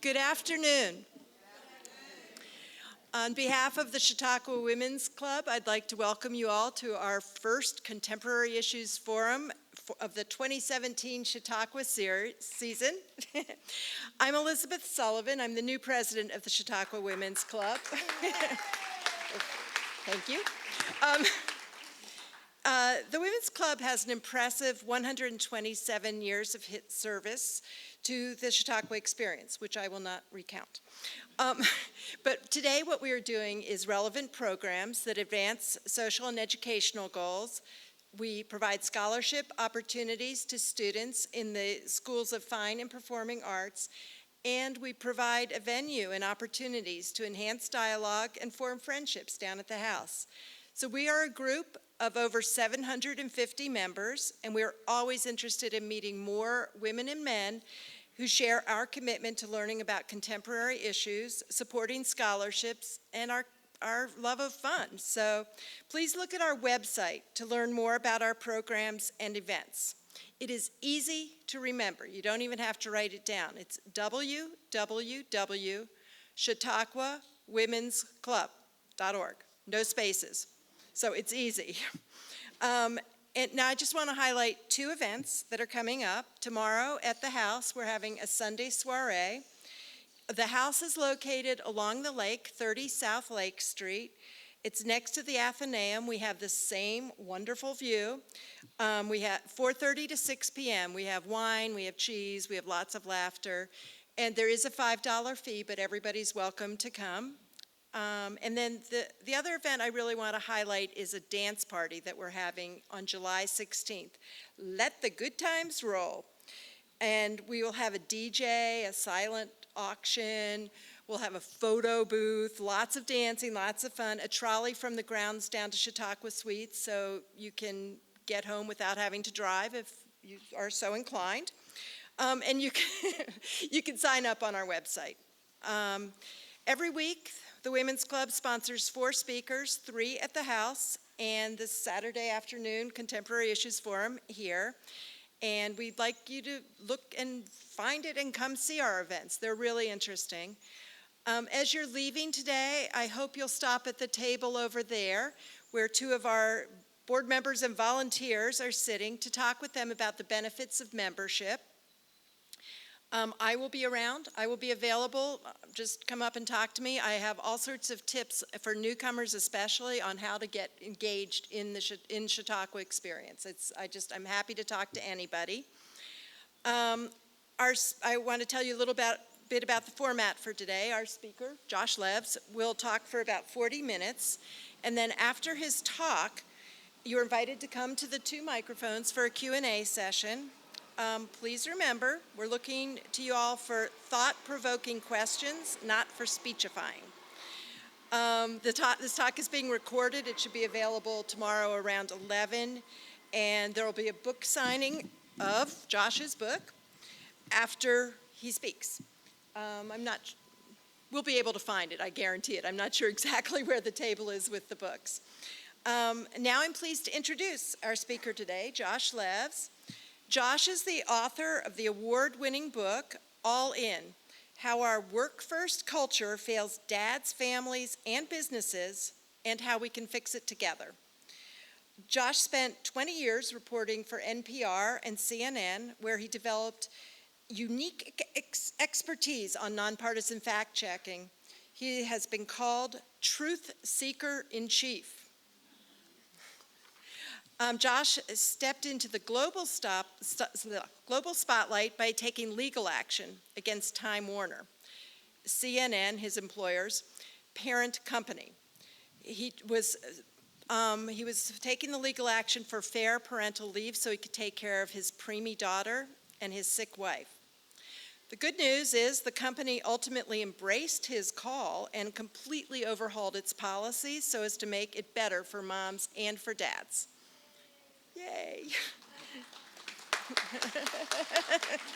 Good afternoon. On behalf of the Chautauqua Women's Club, I'd like to welcome you all to our first Contemporary Issues Forum of the 2017 Chautauqua season. I'm Elizabeth Sullivan. I'm the new president of the Chautauqua Women's Club. Thank you. The Women's Club has an impressive 127 years of service to the Chautauqua experience, which I will not recount. But today what we are doing is relevant programs that advance social and educational goals. We provide scholarship opportunities to students in the schools of fine and performing arts, and we provide a venue and opportunities to enhance dialogue and form friendships down at the house. So we are a group of over 750 members, and we are always interested in meeting more women and men who share our commitment to learning about contemporary issues, supporting scholarships, and our love of fun. So please look at our website to learn more about our programs and events. It is easy to remember. You don't even have to write it down. It's www.chautauquawomensclub.org. No spaces. So it's easy. And now I just want to highlight two events that are coming up. Tomorrow at the house, we're having a Sunday soiree. The house is located along the lake, 30 South Lake Street. It's next to the Athenaeum. We have the same wonderful view. We have 4:30 to 6 p.m. We have wine, we have cheese, we have lots of laughter. And there is a $5 fee, but everybody's welcome to come. And then the other event I really want to highlight is a dance party that we're having on July 16th. Let the good times roll. And we will have a DJ, a silent auction, we'll have a photo booth, lots of dancing, lots of fun, a trolley from the grounds down to Chautauqua Suites so you can get home without having to drive if you are so inclined. And you can sign up on our website. Every week, the Women's Club sponsors 4 speakers, 3 at the house, and this Saturday afternoon Contemporary Issues Forum here. And we'd like you to look and find it and come see our events. They're really interesting. As you're leaving today, I hope you'll stop at the table over there where 2 of our board members and volunteers are sitting to talk with them about the benefits of membership. I will be around. I will be available. Just come up and talk to me. I have all sorts of tips for newcomers especially on how to get engaged in the Chautauqua experience. I'm happy to talk to anybody. I want to tell you a little bit about the format for today. Our speaker, Josh Levs, will talk for about 40 minutes. And then after his talk, you're invited to come to the 2 microphones for a Q&A session. Please remember, we're looking to you all for thought-provoking questions, not for speechifying. This talk is being recorded. It should be available tomorrow around 11, and there will be a book signing of Josh's book after he speaks. We'll be able to find it, I guarantee it. I'm not sure exactly where the table is with the books. Now I'm pleased to introduce our speaker today, Josh Levs. Josh is the author of the award-winning book, All In, How Our Work-First Culture Fails Dads, Families, and Businesses, and How We Can Fix It Together. Josh spent 20 years reporting for NPR and CNN, where he developed unique expertise on nonpartisan fact-checking. He has been called Truth Seeker in Chief. Josh stepped into the global spotlight by taking legal action against Time Warner, CNN, his employer's parent company. He was taking the legal action for fair parental leave so he could take care of his preemie daughter and his sick wife. The good news is the company ultimately embraced his call and completely overhauled its policies so as to make it better for moms and for dads. Yay.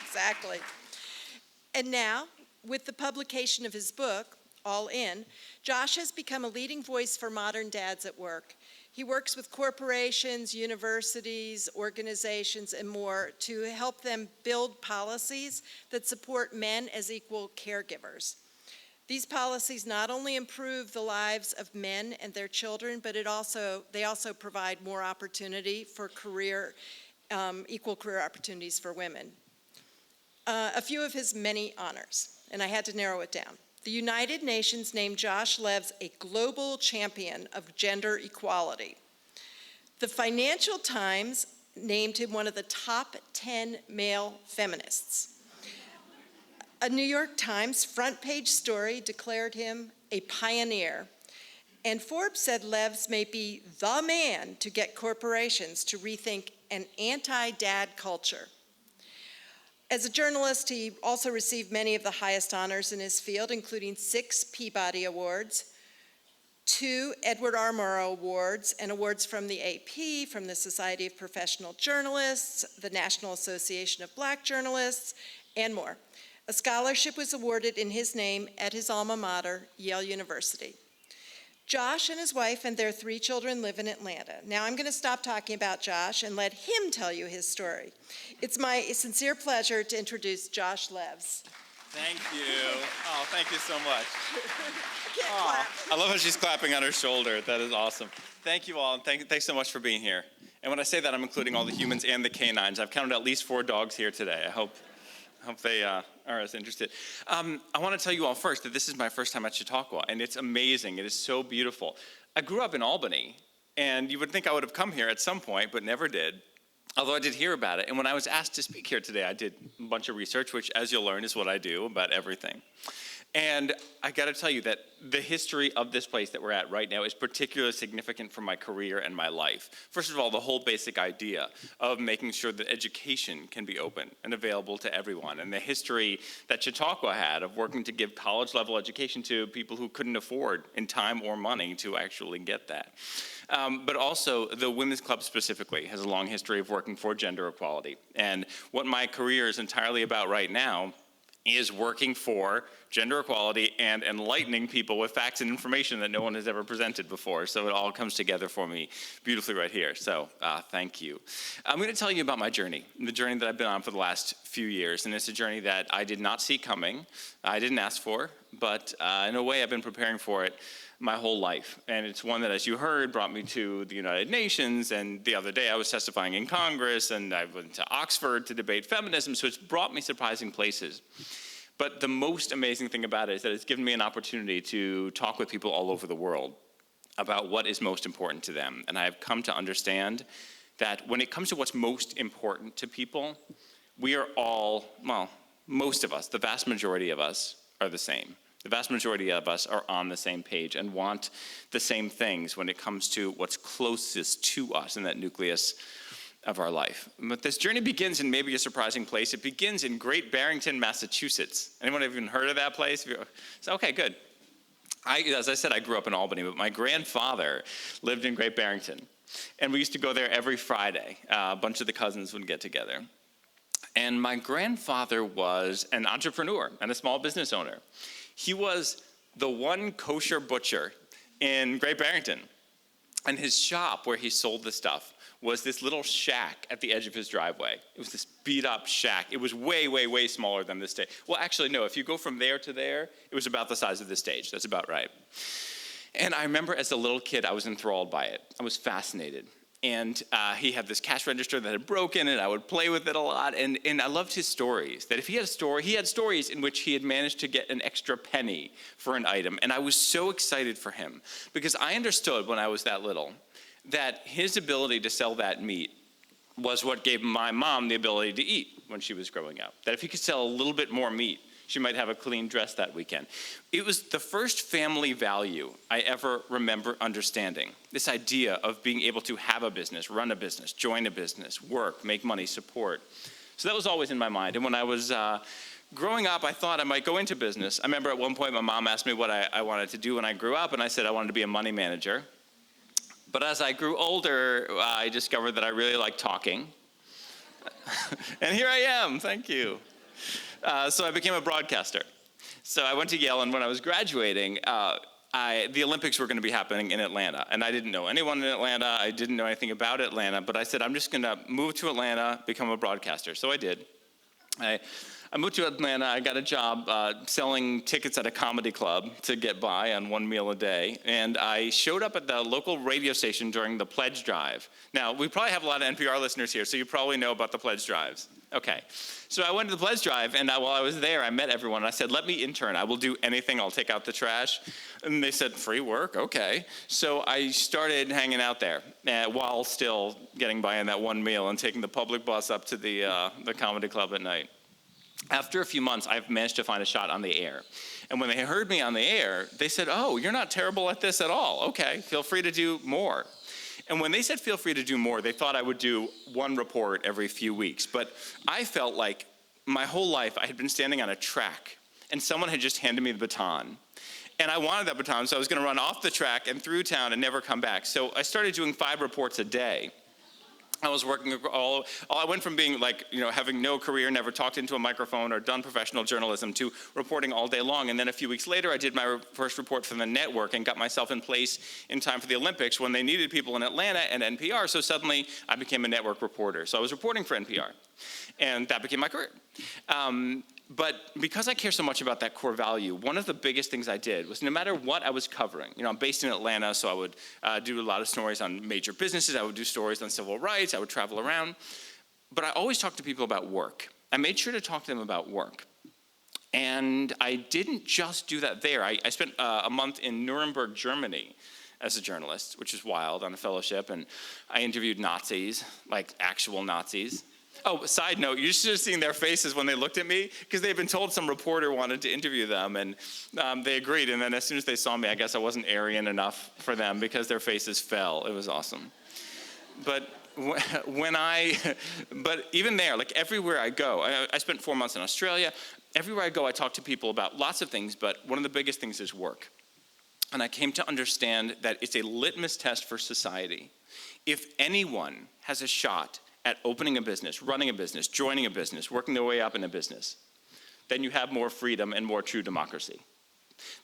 Exactly. And now, with the publication of his book, All In, Josh has become a leading voice for modern dads at work. He works with corporations, universities, organizations, and more to help them build policies that support men as equal caregivers. These policies not only improve the lives of men and their children, but they also provide more opportunity for equal career opportunities for women. A few of his many honors, and I had to narrow it down. The United Nations named Josh Levs a global champion of gender equality. The Financial Times named him one of the top 10 male feminists. A New York Times front page story declared him a pioneer. And Forbes said Levs may be the man to get corporations to rethink an anti-dad culture. As a journalist, he also received many of the highest honors in his field, including 6 Peabody Awards, 2 Edward R. Murrow Awards, and awards from the AP, from the Society of Professional Journalists, the National Association of Black Journalists, and more. A scholarship was awarded in his name at his alma mater, Yale University. Josh and his wife and their 3 children live in Atlanta. Now I'm going to stop talking about Josh and let him tell you his story. It's my sincere pleasure to introduce Josh Levs. Thank you. Oh, thank you so much. I can't clap. I love how she's clapping on her shoulder. That is awesome. Thank you all, and thanks so much for being here. And when I say that, I'm including all the humans and the canines. I've counted at least 4 dogs here today. I hope they are as interested. I want to tell you all first that this is my first time at Chautauqua, and it's amazing. It is so beautiful. I grew up in Albany, and you would think I would have come here at some point, but never did, although I did hear about it. And when I was asked to speak here today, I did a bunch of research, which, as you'll learn, is what I do about everything. And I got to tell you that the history of this place that we're at right now is particularly significant for my career and my life. First of all, the whole basic idea of making sure that education can be open and available to everyone, and the history that Chautauqua had of working to give college-level education to people who couldn't afford in time or money to actually get that. But also, the Women's Club specifically has a long history of working for gender equality. And what my career is entirely about right now is working for gender equality and enlightening people with facts and information that no one has ever presented before. So it all comes together for me beautifully right here. So thank you. I'm going to tell you about my journey, the journey that I've been on for the last few years. And it's a journey that I did not see coming, I didn't ask for, but in a way I've been preparing for it my whole life. And it's one that, as you heard, brought me to the United Nations. And the other day I was testifying in Congress, and I went to Oxford to debate feminism. So it's brought me surprising places. But the most amazing thing about it is that it's given me an opportunity to talk with people all over the world about what is most important to them. And I've come to understand that when it comes to what's most important to people, we are all, well, most of us, the vast majority of us, are the same. The vast majority of us are on the same page and want the same things when it comes to what's closest to us in that nucleus of our life. But this journey begins in maybe a surprising place. It begins in Great Barrington, Massachusetts. Anyone even heard of that place? So, okay, good. As I said, I grew up in Albany, but my grandfather lived in Great Barrington. And we used to go there every Friday. A bunch of the cousins would get together. And my grandfather was an entrepreneur and a small business owner. He was the one kosher butcher in Great Barrington. And his shop where he sold the stuff was this little shack at the edge of his driveway. It was this beat-up shack. It was way, way, way smaller than this stage. Well, actually, no. If you go from there to there, it was about the size of this stage. That's about right. And I remember as a little kid, I was enthralled by it. I was fascinated. And he had this cash register that had broken, and I would play with it a lot. And I loved his stories, that if he had a store, he had stories in which he had managed to get an extra penny for an item. And I was so excited for him, because I understood when I was that little that his ability to sell that meat was what gave my mom the ability to eat when she was growing up. That if he could sell a little bit more meat, she might have a clean dress that weekend. It was the first family value I ever remember understanding. This idea of being able to have a business, run a business, join a business, work, make money, support. So that was always in my mind. And when I was growing up, I thought I might go into business. I remember at one point my mom asked me what I wanted to do when I grew up, and I said I wanted to be a money manager. But as I grew older, I discovered that I really liked talking. And here I am, thank you. So I became a broadcaster. So I went to Yale, and when I was graduating, the Olympics were going to be happening in Atlanta, and I didn't know anyone in Atlanta. I didn't know anything about Atlanta, but I said, I'm just going to move to Atlanta, become a broadcaster. So I did. I moved to Atlanta. I got a job selling tickets at a comedy club to get by on one meal a day. And I showed up at the local radio station during the pledge drive. Now, we probably have a lot of NPR listeners here, so you probably know about the pledge drives. Okay. So I went to the pledge drive, and while I was there, I met everyone. I said, let me intern. I will do anything. I'll take out the trash. And they said, free work? Okay. So I started hanging out there while still getting by on that one meal and taking the public bus up to the comedy club at night. After a few months, I've managed to find a shot on the air. And when they heard me on the air, they said, oh, you're not terrible at this at all. Okay, feel free to do more. And when they said feel free to do more, they thought I would do one report every few weeks. But I felt like my whole life I had been standing on a track, and someone had just handed me the baton. And I wanted that baton, so I was going to run off the track and through town and never come back. So I started doing 5 reports a day. I was working I went from being having no career, never talked into a microphone or done professional journalism to reporting all day long. And then a few weeks later, I did my first report for the network and got myself in place in time for the Olympics when they needed people in Atlanta and NPR. So suddenly I became a network reporter. So I was reporting for NPR, and that became my career. But because I care so much about that core value, one of the biggest things I did was no matter what I was covering, I'm based in Atlanta, so I would do a lot of stories on major businesses. I would do stories on civil rights. I would travel around. But I always talked to people about work. I made sure to talk to them about work. And I didn't just do that there. I spent a month in Nuremberg, Germany as a journalist, which is wild, on a fellowship. And I interviewed Nazis, like actual Nazis. Oh, side note, you should have seen their faces when they looked at me, because they'd been told some reporter wanted to interview them, and they agreed. And then as soon as they saw me, I guess I wasn't Aryan enough for them, because their faces fell. It was awesome. But but even there, like everywhere I go, I spent 4 months in Australia. Everywhere I go, I talk to people about lots of things, but one of the biggest things is work. And I came to understand that it's a litmus test for society. If anyone has a shot at opening a business, running a business, joining a business, working their way up in a business, then you have more freedom and more true democracy.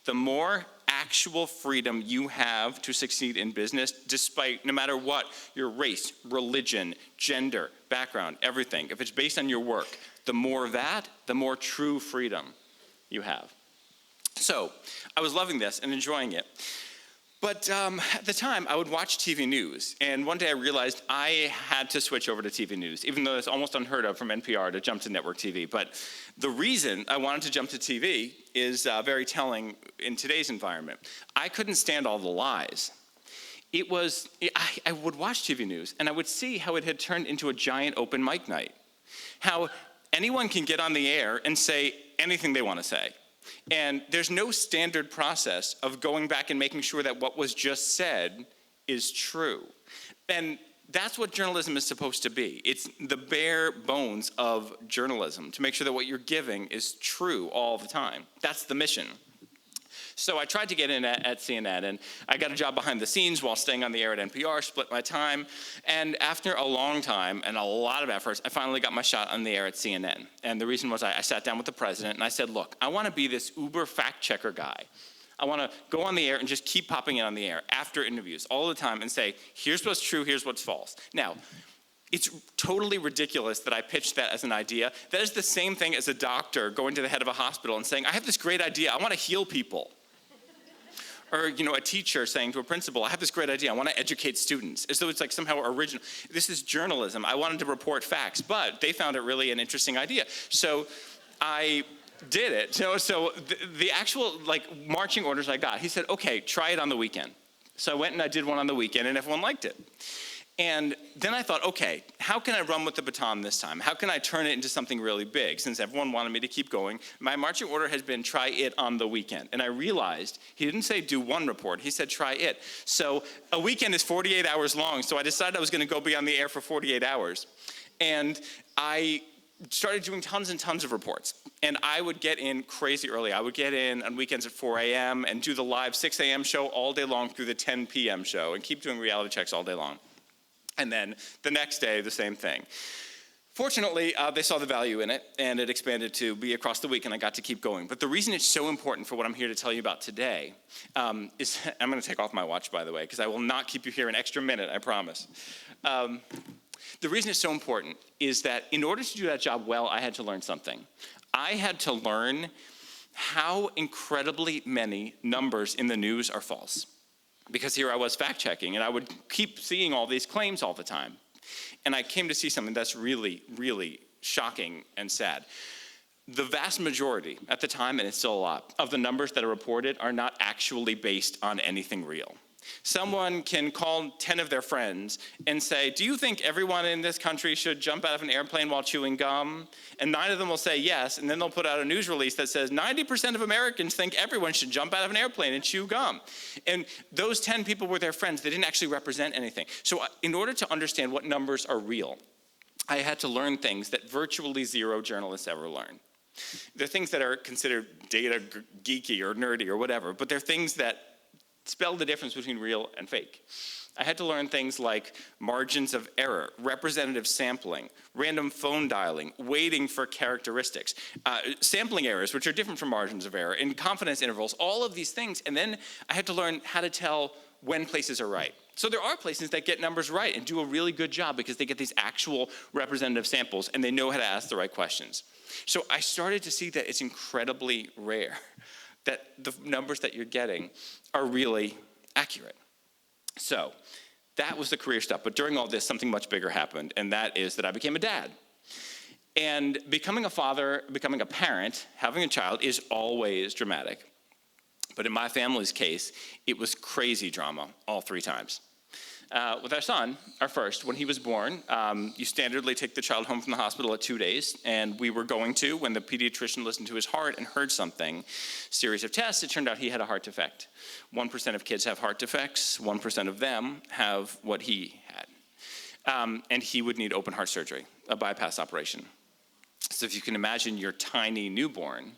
The more actual freedom you have to succeed in business, despite no matter what, your race, religion, gender, background, everything, if it's based on your work, the more of that, the more true freedom you have. So I was loving this and enjoying it. But at the time, I would watch TV news, and one day I realized I had to switch over to TV news, even though it's almost unheard of from NPR to jump to network TV. But the reason I wanted to jump to TV is very telling in today's environment. I couldn't stand all the lies. I would watch TV news, and I would see how it had turned into a giant open mic night, how anyone can get on the air and say anything they want to say. And there's no standard process of going back and making sure that what was just said is true. And that's what journalism is supposed to be. It's the bare bones of journalism, to make sure that what you're giving is true all the time. That's the mission. So I tried to get in at CNN, and I got a job behind the scenes while staying on the air at NPR, split my time. And after a long time and a lot of efforts, I finally got my shot on the air at CNN. And the reason was I sat down with the president, and I said, look, I want to be this uber fact-checker guy. I want to go on the air and just keep popping in on the air after interviews all the time and say, here's what's true, here's what's false. Now, it's totally ridiculous that I pitched that as an idea. That is the same thing as a doctor going to the head of a hospital and saying, I have this great idea, I want to heal people. Or, a teacher saying to a principal, I have this great idea, I want to educate students, as though it's like somehow original. This is journalism. I wanted to report facts, but they found it really an interesting idea. So I did it. So the actual marching orders I got, he said, okay, try it on the weekend. So I went and I did one on the weekend, and everyone liked it. And then I thought, okay, how can I run with the baton this time? How can I turn it into something really big? Since everyone wanted me to keep going, my marching order has been try it on the weekend. And I realized he didn't say do one report, he said try it. So a weekend is 48 hours long, so I decided I was going to go be on the air for 48 hours. And I started doing tons and tons of reports. And I would get in crazy early. I would get in on weekends at 4 a.m. and do the live 6 a.m. show all day long through the 10 p.m. show and keep doing reality checks all day long. And then the next day, the same thing. Fortunately, they saw the value in it, and it expanded to be across the week, and I got to keep going. But the reason it's so important for what I'm here to tell you about today is, I'm going to take off my watch, by the way, because I will not keep you here an extra minute, I promise. The reason it's so important is that in order to do that job well, I had to learn something. I had to learn how incredibly many numbers in the news are false. Because here I was fact-checking, and I would keep seeing all these claims all the time. And I came to see something that's really, really shocking and sad. The vast majority, at the time, and it's still a lot, of the numbers that are reported are not actually based on anything real. Someone can call 10 of their friends and say, do you think everyone in this country should jump out of an airplane while chewing gum? And 9 of them will say yes, and then they'll put out a news release that says 90% of Americans think everyone should jump out of an airplane and chew gum. And those 10 people were their friends. They didn't actually represent anything. So in order to understand what numbers are real, I had to learn things that virtually zero journalists ever learn. They're things that are considered data geeky or nerdy or whatever, but they're things that spell the difference between real and fake. I had to learn things like margins of error, representative sampling, random phone dialing, waiting for characteristics, sampling errors, which are different from margins of error, and confidence intervals, all of these things. And then I had to learn how to tell when places are right. So there are places that get numbers right and do a really good job because they get these actual representative samples and they know how to ask the right questions. So I started to see that it's incredibly rare that the numbers that you're getting are really accurate. So that was the career stuff. But during all this, something much bigger happened, and that is that I became a dad. And becoming a father, becoming a parent, having a child is always dramatic. But in my family's case, it was crazy drama all 3 times. With our son, our first, when he was born, you standardly take the child home from the hospital at 2 days, and we were going to when the pediatrician listened to his heart and heard something. Series of tests, it turned out he had a heart defect. 1% of kids have heart defects, 1% of them have what he had. And he would need open heart surgery, a bypass operation. So if you can imagine your tiny newborn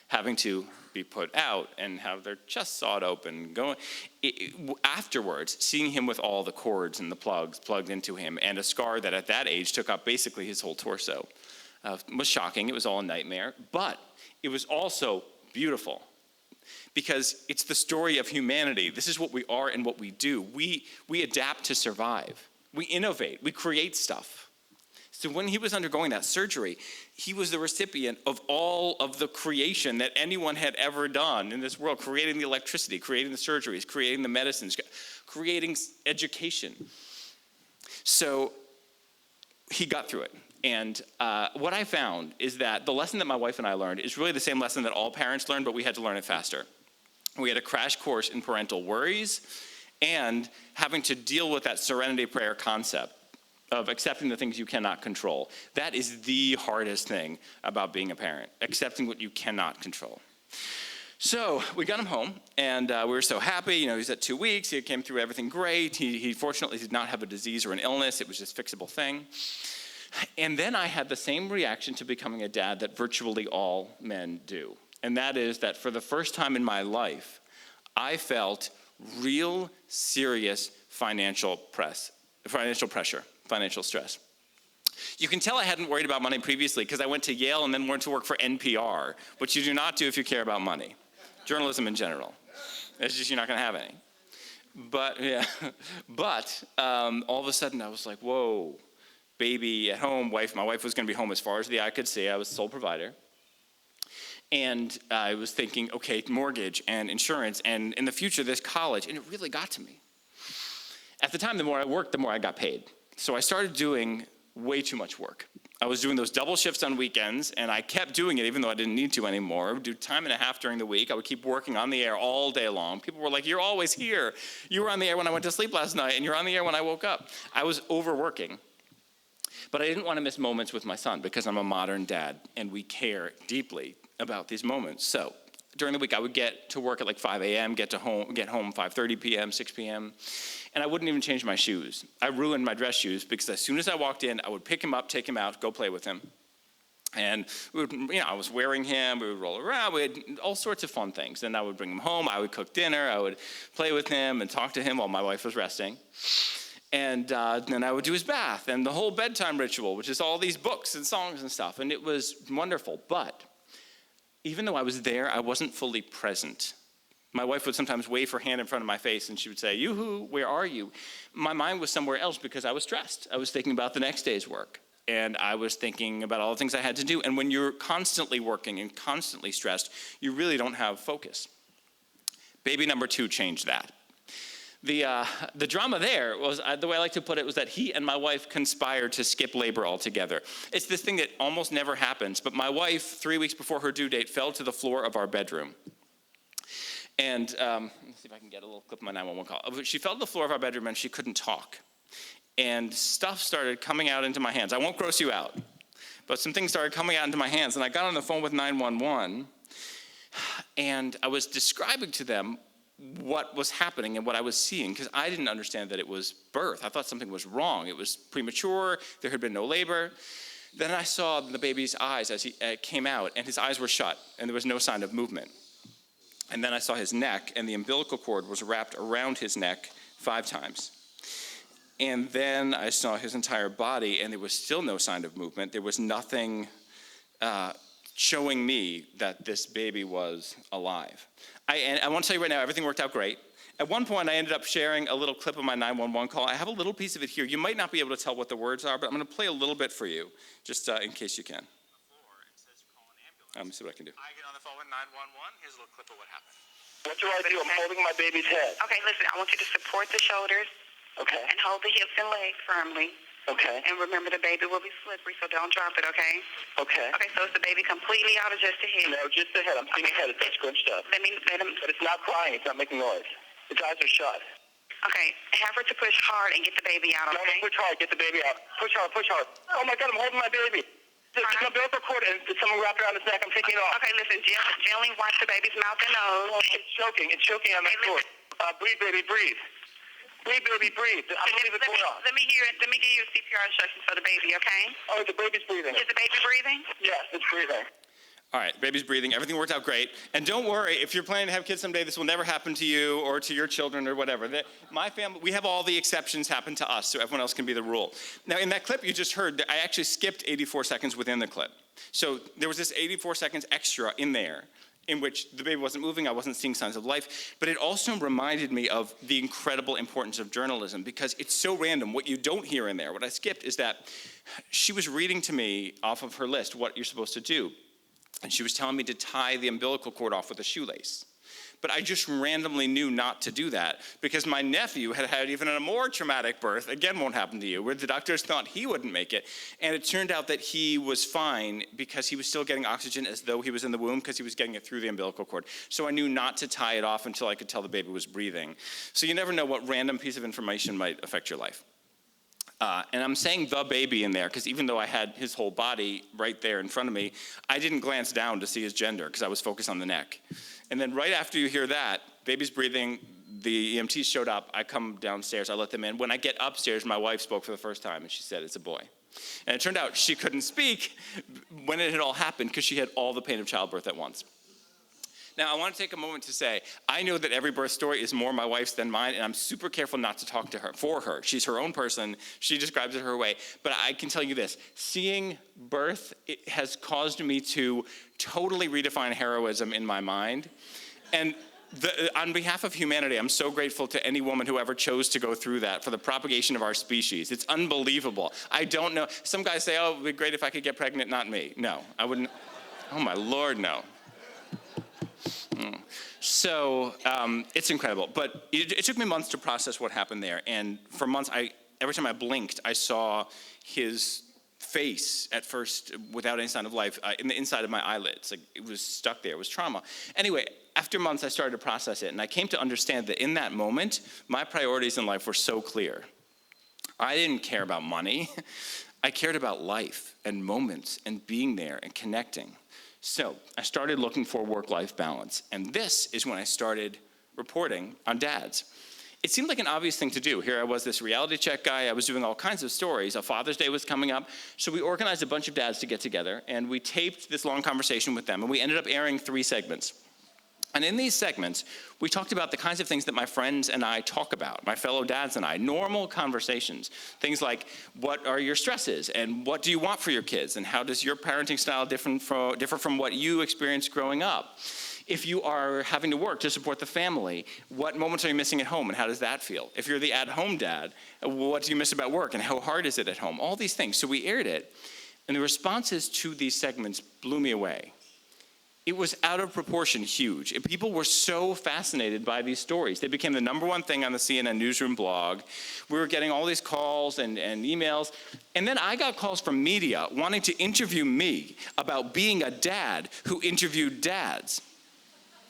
having to be put out and have their chest sawed open, afterwards, seeing him with all the cords and the plugs plugged into him and a scar that at that age took up basically his whole torso was shocking. It was all a nightmare, but it was also beautiful because it's the story of humanity. This is what we are and what we do. We adapt to survive. We innovate. We create stuff. So when he was undergoing that surgery, he was the recipient of all of the creation that anyone had ever done in this world, creating the electricity, creating the surgeries, creating the medicines, creating education. So he got through it. And what I found is that the lesson that my wife and I learned is really the same lesson that all parents learn, but we had to learn it faster. We had a crash course in parental worries and having to deal with that serenity prayer concept of accepting the things you cannot control. That is the hardest thing about being a parent, accepting what you cannot control. So we got him home, and we were so happy. He's at 2 weeks. He came through everything great. He fortunately did not have a disease or an illness. It was just a fixable thing. And then I had the same reaction to becoming a dad that virtually all men do. And that is that for the first time in my life, I felt real serious financial pressure. Financial stress. You can tell I hadn't worried about money previously because I went to Yale and then went to work for NPR, which you do not do if you care about money. Journalism in general. It's just you're not going to have any. But all of a sudden I was like, whoa, baby at home, wife. My wife was going to be home as far as the eye could see. I was sole provider. And I was thinking, okay, mortgage and insurance and in the future this college. And it really got to me. At the time, the more I worked, the more I got paid. So I started doing way too much work. I was doing those double shifts on weekends, and I kept doing it even though I didn't need to anymore. I would do time and a half during the week. I would keep working on the air all day long. People were like, you're always here. You were on the air when I went to sleep last night, and you're on the air when I woke up. I was overworking. But I didn't want to miss moments with my son because I'm a modern dad, and we care deeply about these moments. So during the week, I would get to work at like 5 a.m., get home 5:30 p.m., 6 p.m., and I wouldn't even change my shoes. I ruined my dress shoes because as soon as I walked in, I would pick him up, take him out, go play with him. And I was wearing him, we would roll around, we had all sorts of fun things. Then I would bring him home, I would cook dinner, I would play with him and talk to him while my wife was resting. And then I would do his bath and the whole bedtime ritual, which is all these books and songs and stuff. And it was wonderful. But even though I was there, I wasn't fully present. My wife would sometimes wave her hand in front of my face and she would say, "Yoo-hoo, where are you?" My mind was somewhere else because I was stressed. I was thinking about the next day's work. And I was thinking about all the things I had to do. And when you're constantly working and constantly stressed, you really don't have focus. Baby number 2 changed that. The drama there was, the way I like to put it, was that he and my wife conspired to skip labor altogether. It's this thing that almost never happens, but my wife, 3 weeks before her due date, fell to the floor of our bedroom. And let's see if I can get a little clip of my 911 call. She fell to the floor of our bedroom and she couldn't talk. And stuff started coming out into my hands. I won't gross you out, but some things started coming out into my hands. And I got on the phone with 911, and I was describing to them what was happening and what I was seeing, because I didn't understand that it was birth. I thought something was wrong. It was premature. There had been no labor. Then I saw the baby's eyes as he came out, and his eyes were shut, and there was no sign of movement. And then I saw his neck, and the umbilical cord was wrapped around his neck 5 times. And then I saw his entire body, and there was still no sign of movement. There was nothing showing me that this baby was alive. And I want to tell you right now, everything worked out great. At one point, I ended up sharing a little clip of my 911 call. I have a little piece of it here. You might not be able to tell what the words are, but I'm going to play a little bit for you, just in case you can. Let me see what I can do. I get on the phone with 911. Here's a little clip of what happened. What do I do? I'm holding my baby's head. Okay, listen, I want you to support the shoulders. Okay. And hold the hips and legs firmly. Okay. And remember, the baby will be slippery, so don't drop it, okay? Okay. Okay, so is the baby completely out or just the head? No, just the head. I'm seeing the head. It's scrunched up. Let him. But it's not crying. It's not making noise. Its eyes are shut. Okay, have her to push hard and get the baby out, No, okay? push hard. Get the baby out. Push hard. Push hard. Oh, my God. I'm holding my baby. There's an umbilical cord and someone wrapped around his neck. I'm taking it off. Okay, listen, gently wipe the baby's mouth and nose. Oh, it's choking. It's choking on the cord. Breathe, baby. Breathe. Breathe, baby. Breathe. I'm going to leave it going on. Let me give you CPR instructions for the baby, okay? Oh, the baby's breathing. Is the baby breathing? Yes, it's breathing. All right, baby's breathing. Everything worked out great. And don't worry, if you're planning to have kids someday, this will never happen to you or to your children or whatever. My family, we have all the exceptions happen to us, so everyone else can be the rule. Now, in that clip you just heard, I actually skipped 84 seconds within the clip. So there was this 84 seconds extra in there, in which the baby wasn't moving, I wasn't seeing signs of life, but it also reminded me of the incredible importance of journalism, because it's so random. What you don't hear in there, what I skipped, is that she was reading to me off of her list what you're supposed to do. And she was telling me to tie the umbilical cord off with a shoelace. But I just randomly knew not to do that because my nephew had had even a more traumatic birth, again won't happen to you, where the doctors thought he wouldn't make it. And it turned out that he was fine because he was still getting oxygen as though he was in the womb because he was getting it through the umbilical cord. So I knew not to tie it off until I could tell the baby was breathing. So you never know what random piece of information might affect your life. And I'm saying the baby in there because even though I had his whole body right there in front of me, I didn't glance down to see his gender because I was focused on the neck. And then right after you hear that, baby's breathing, the EMTs showed up, I come downstairs, I let them in. When I get upstairs, my wife spoke for the first time and she said, "It's a boy." And it turned out she couldn't speak when it had all happened because she had all the pain of childbirth at once. Now, I want to take a moment to say, I know that every birth story is more my wife's than mine, and I'm super careful not to talk to her for her. She's her own person. She describes it her way. But I can tell you this, seeing birth, it has caused me to totally redefine heroism in my mind. And on behalf of humanity, I'm so grateful to any woman who ever chose to go through that for the propagation of our species. It's unbelievable. I don't know. Some guys say, "Oh, it would be great if I could get pregnant." Not me. No, I wouldn't. Oh, my Lord, no. So it's incredible. But it took me months to process what happened there. And for months, every time I blinked, I saw his face at first without any sign of life in the inside of my eyelids. Like it was stuck there. It was trauma. Anyway, after months, I started to process it. And I came to understand that in that moment, my priorities in life were so clear. I didn't care about money. I cared about life and moments and being there and connecting. So I started looking for work-life balance, and this is when I started reporting on dads. It seemed like an obvious thing to do. Here I was, this reality check guy. I was doing all kinds of stories. A Father's Day was coming up, so we organized a bunch of dads to get together, and we taped this long conversation with them, and we ended up airing 3 segments. And in these segments, we talked about the kinds of things that my friends and I talk about, my fellow dads and I, normal conversations. Things like, what are your stresses, and what do you want for your kids, and how does your parenting style differ from what you experienced growing up? If you are having to work to support the family, what moments are you missing at home, and how does that feel? If you're the at-home dad, what do you miss about work, and how hard is it at home? All these things. So we aired it, and the responses to these segments blew me away. It was out of proportion huge. People were so fascinated by these stories. They became the #1 thing on the CNN newsroom blog. We were getting all these calls and emails. And then I got calls from media wanting to interview me about being a dad who interviewed dads.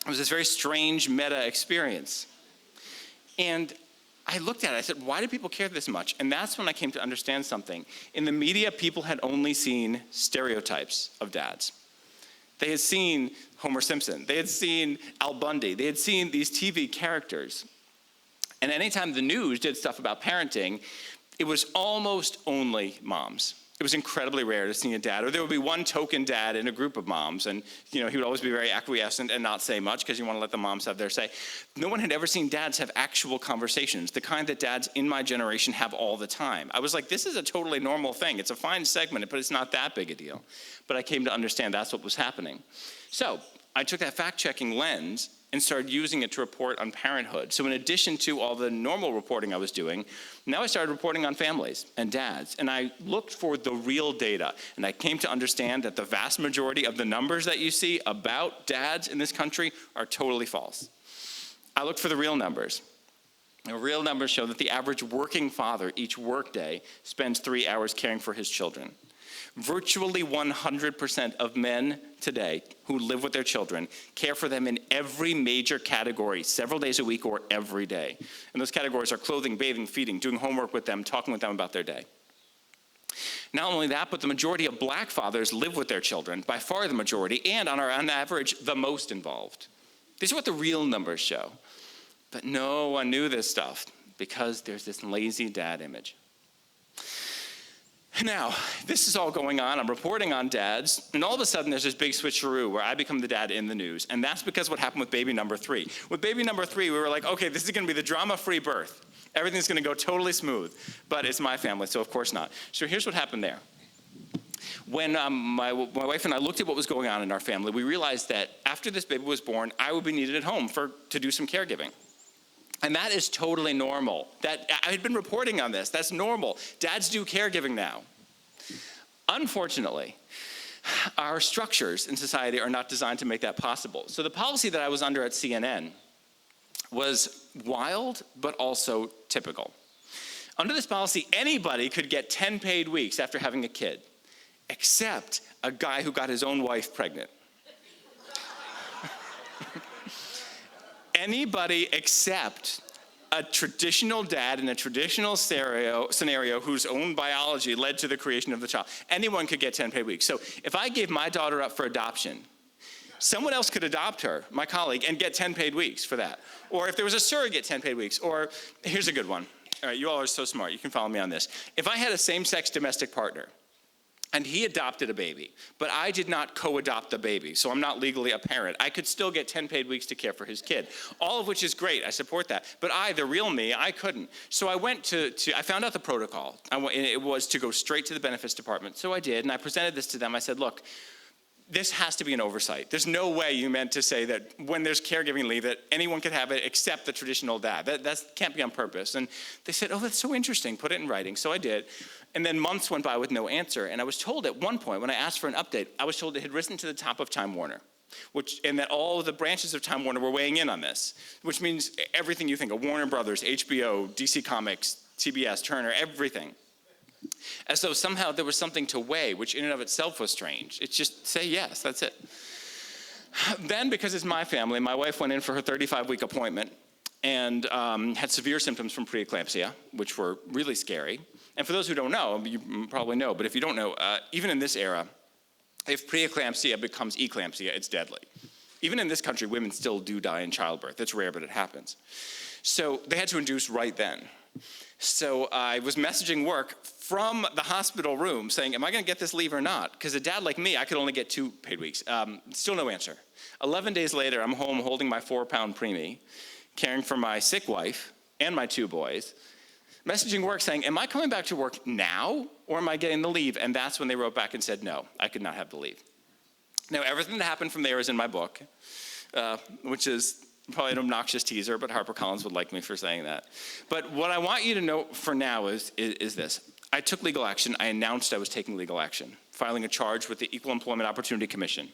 It was this very strange meta experience. And I looked at it, I said, why do people care this much? And that's when I came to understand something. In the media, people had only seen stereotypes of dads. They had seen Homer Simpson. They had seen Al Bundy. They had seen these TV characters. And anytime the news did stuff about parenting, it was almost only moms. It was incredibly rare to see a dad, or there would be one token dad in a group of moms, and he would always be very acquiescent and not say much because you want to let the moms have their say. No one had ever seen dads have actual conversations, the kind that dads in my generation have all the time. I was like, this is a totally normal thing. It's a fine segment, but it's not that big a deal. But I came to understand that's what was happening. So I took that fact-checking lens and started using it to report on parenthood. So in addition to all the normal reporting I was doing, now I started reporting on families and dads. And I looked for the real data. And I came to understand that the vast majority of the numbers that you see about dads in this country are totally false. I looked for the real numbers. The real numbers show that the average working father each workday spends 3 hours caring for his children. Virtually 100% of men today who live with their children care for them in every major category, several days a week or every day. And those categories are clothing, bathing, feeding, doing homework with them, talking with them about their day. Not only that, but the majority of black fathers live with their children, by far the majority, and on average, the most involved. These are what the real numbers show. But no one knew this stuff because there's this lazy dad image. Now, this is all going on. I'm reporting on dads, and all of a sudden there's this big switcheroo where I become the dad in the news, and that's because what happened with baby number 3. With baby number 3, we were like, okay, this is going to be the drama-free birth. Everything's going to go totally smooth, but it's my family, so of course not. So here's what happened there. When my wife and I looked at what was going on in our family, we realized that after this baby was born, I would be needed at home to do some caregiving. And that is totally normal. I had been reporting on this. That's normal. Dads do caregiving now. Unfortunately, our structures in society are not designed to make that possible. So the policy that I was under at CNN was wild, but also typical. Under this policy, anybody could get 10 paid weeks after having a kid, except a guy who got his own wife pregnant. Anybody except a traditional dad in a traditional scenario whose own biology led to the creation of the child. Anyone could get 10 paid weeks. So if I gave my daughter up for adoption, someone else could adopt her, my colleague, and get 10 paid weeks for that. Or if there was a surrogate, 10 paid weeks. Or here's a good one. All right, you all are so smart. You can follow me on this. If I had a same-sex domestic partner, and he adopted a baby, but I did not co-adopt the baby, so I'm not legally a parent, I could still get 10 paid weeks to care for his kid, all of which is great. I support that. But the real me, I couldn't. So I went I found out the protocol. And it was to go straight to the benefits department. So I did, and I presented this to them. I said, look, this has to be an oversight. There's no way you meant to say that when there's caregiving leave that anyone could have it except the traditional dad. That can't be on purpose. And they said, oh, that's so interesting. Put it in writing. So I did. And then months went by with no answer. And I was told at one point, when I asked for an update, I was told it had risen to the top of Time Warner, and that all of the branches of Time Warner were weighing in on this, which means everything you think of, Warner Brothers, HBO, DC Comics, CBS, Turner, everything. As though somehow there was something to weigh, which in and of itself was strange. It's just say yes, that's it. Then, because it's my family, my wife went in for her 35-week appointment and had severe symptoms from preeclampsia, which were really scary. And for those who don't know, you probably know, but if you don't know, even in this era, if preeclampsia becomes eclampsia, it's deadly. Even in this country, women still do die in childbirth. It's rare, but it happens. So they had to induce right then. So I was messaging work from the hospital room saying, am I going to get this leave or not? Because a dad like me, I could only get 2 paid weeks. Still no answer. 11 days later, I'm home holding my 4-pound preemie, caring for my sick wife and my 2 boys, messaging work saying, am I coming back to work now or am I getting the leave? And that's when they wrote back and said, no, I could not have the leave. Now, everything that happened from there is in my book, which is probably an obnoxious teaser, but HarperCollins would like me for saying that. But what I want you to know for now is this. I took legal action. I announced I was taking legal action, filing a charge with the Equal Employment Opportunity Commission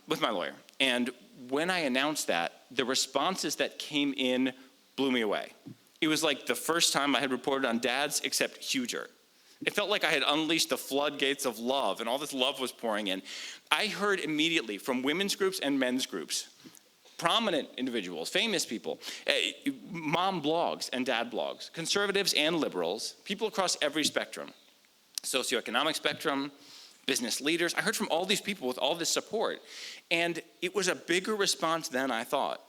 with my lawyer. And when I announced that, the responses that came in blew me away. It was like the first time I had reported on dads, except huger. It felt like I had unleashed the floodgates of love, and all this love was pouring in. I heard immediately from women's groups and men's groups, prominent individuals, famous people, mom blogs and dad blogs, conservatives and liberals, people across every spectrum, socioeconomic spectrum, business leaders. I heard from all these people with all this support, and it was a bigger response than I thought.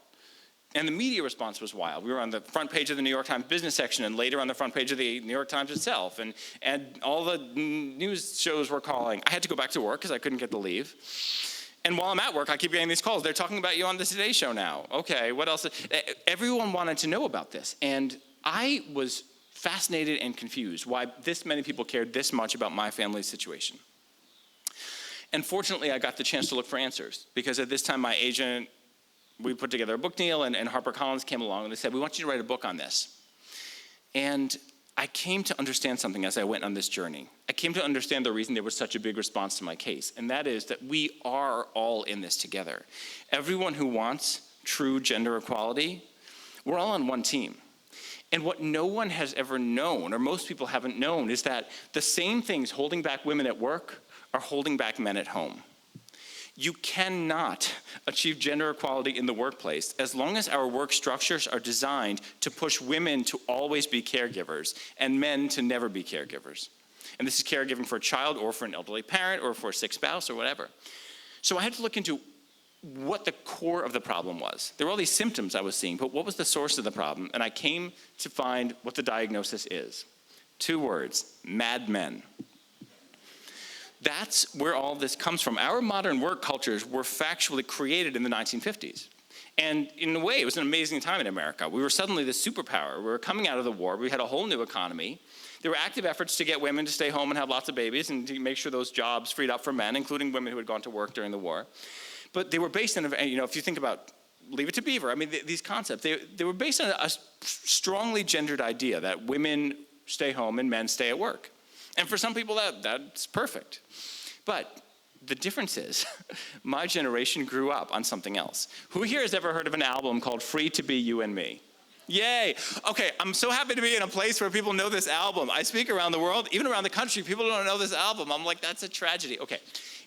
And the media response was wild. We were on the front page of the New York Times business section and later on the front page of the New York Times itself, and all the news shows were calling. I had to go back to work because I couldn't get the leave. And while I'm at work, I keep getting these calls. They're talking about you on the Today Show now. Okay, what else? Everyone wanted to know about this. And I was fascinated and confused why this many people cared this much about my family's situation. And fortunately, I got the chance to look for answers. Because at this time, my agent, we put together a book deal, and HarperCollins came along, and they said, we want you to write a book on this. And I came to understand something as I went on this journey. I came to understand the reason there was such a big response to my case, and that is that we are all in this together. Everyone who wants true gender equality, we're all on one team. And what no one has ever known, or most people haven't known, is that the same things holding back women at work are holding back men at home. You cannot achieve gender equality in the workplace as long as our work structures are designed to push women to always be caregivers and men to never be caregivers. And this is caregiving for a child or for an elderly parent or for a sick spouse or whatever. So I had to look into what the core of the problem was. There were all these symptoms I was seeing, but what was the source of the problem? And I came to find what the diagnosis is. 2 words: mad men. That's where all this comes from. Our modern work cultures were factually created in the 1950s. And in a way, it was an amazing time in America. We were suddenly the superpower. We were coming out of the war. We had a whole new economy. There were active efforts to get women to stay home and have lots of babies and to make sure those jobs freed up for men, including women who had gone to work during the war. But they were based on, if you think about Leave It to Beaver, these concepts, they were based on a strongly gendered idea that women stay home and men stay at work. And for some people, that's perfect. But the difference is, my generation grew up on something else. Who here has ever heard of an album called Free to Be You and Me? Yay. Okay, I'm so happy to be in a place where people know this album. I speak around the world, even around the country, people don't know this album. I'm like, that's a tragedy. Okay,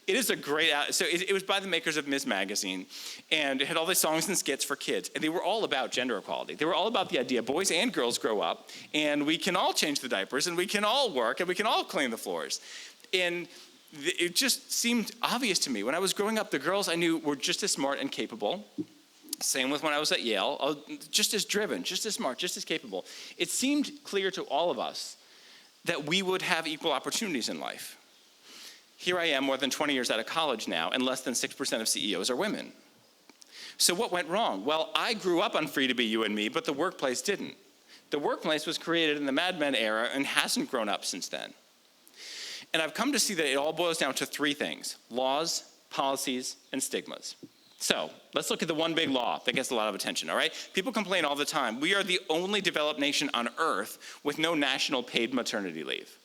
it is a great album. So it was by the makers of Ms. Magazine, and it had all these songs and skits for kids, and they were all about gender equality. They were all about the idea boys and girls grow up, and we can all change the diapers, and we can all work, and we can all clean the floors. And it just seemed obvious to me. When I was growing up, the girls I knew were just as smart and capable. Same with when I was at Yale, just as driven, just as smart, just as capable. It seemed clear to all of us that we would have equal opportunities in life. Here I am, more than 20 years out of college now, and less than 6% of CEOs are women. So what went wrong? Well, I grew up on Free to Be You and Me, but the workplace didn't. The workplace was created in the Mad Men era and hasn't grown up since then. And I've come to see that it all boils down to 3 things: laws, policies, and stigmas. So let's look at the one big law that gets a lot of attention, all right? People complain all the time. We are the only developed nation on earth with no national paid maternity leave.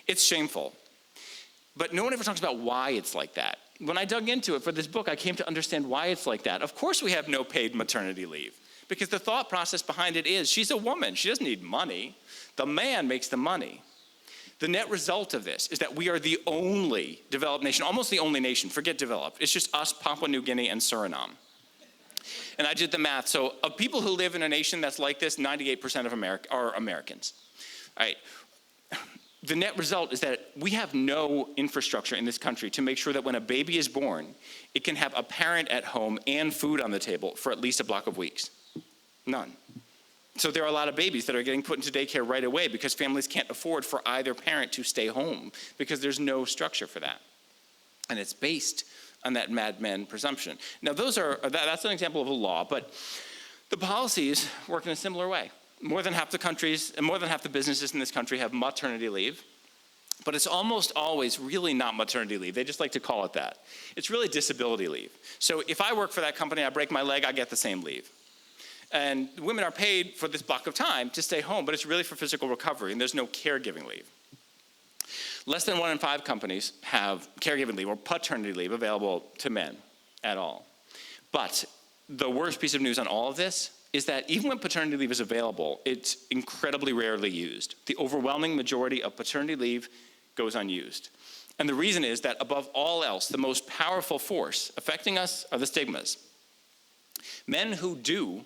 It's shameful. But no one ever talks about why it's like that. When I dug into it for this book, I came to understand why it's like that. Of course we have no paid maternity leave, because the thought process behind it is she's a woman. She doesn't need money. The man makes the money. The net result of this is that we are the only developed nation, almost the only nation, forget developed. It's just us, Papua New Guinea, and Suriname. And I did the math. So of people who live in a nation that's like this, 98% of are Americans. All right. The net result is that we have no infrastructure in this country to make sure that when a baby is born, it can have a parent at home and food on the table for at least a block of weeks. None. So there are a lot of babies that are getting put into daycare right away because families can't afford for either parent to stay home because there's no structure for that. And it's based on that Mad Men presumption. Now that's an example of a law, but the policies work in a similar way. More than half the countries and more than half the businesses in this country have maternity leave, but it's almost always really not maternity leave. They just like to call it that. It's really disability leave. So if I work for that company, I break my leg, I get the same leave. And women are paid for this block of time to stay home, but it's really for physical recovery, and there's no caregiving leave. Less than 1 in 5 companies have caregiving leave or paternity leave available to men at all. But the worst piece of news on all of this is that even when paternity leave is available, it's incredibly rarely used. The overwhelming majority of paternity leave goes unused. And the reason is that above all else, the most powerful force affecting us are the stigmas. Men who do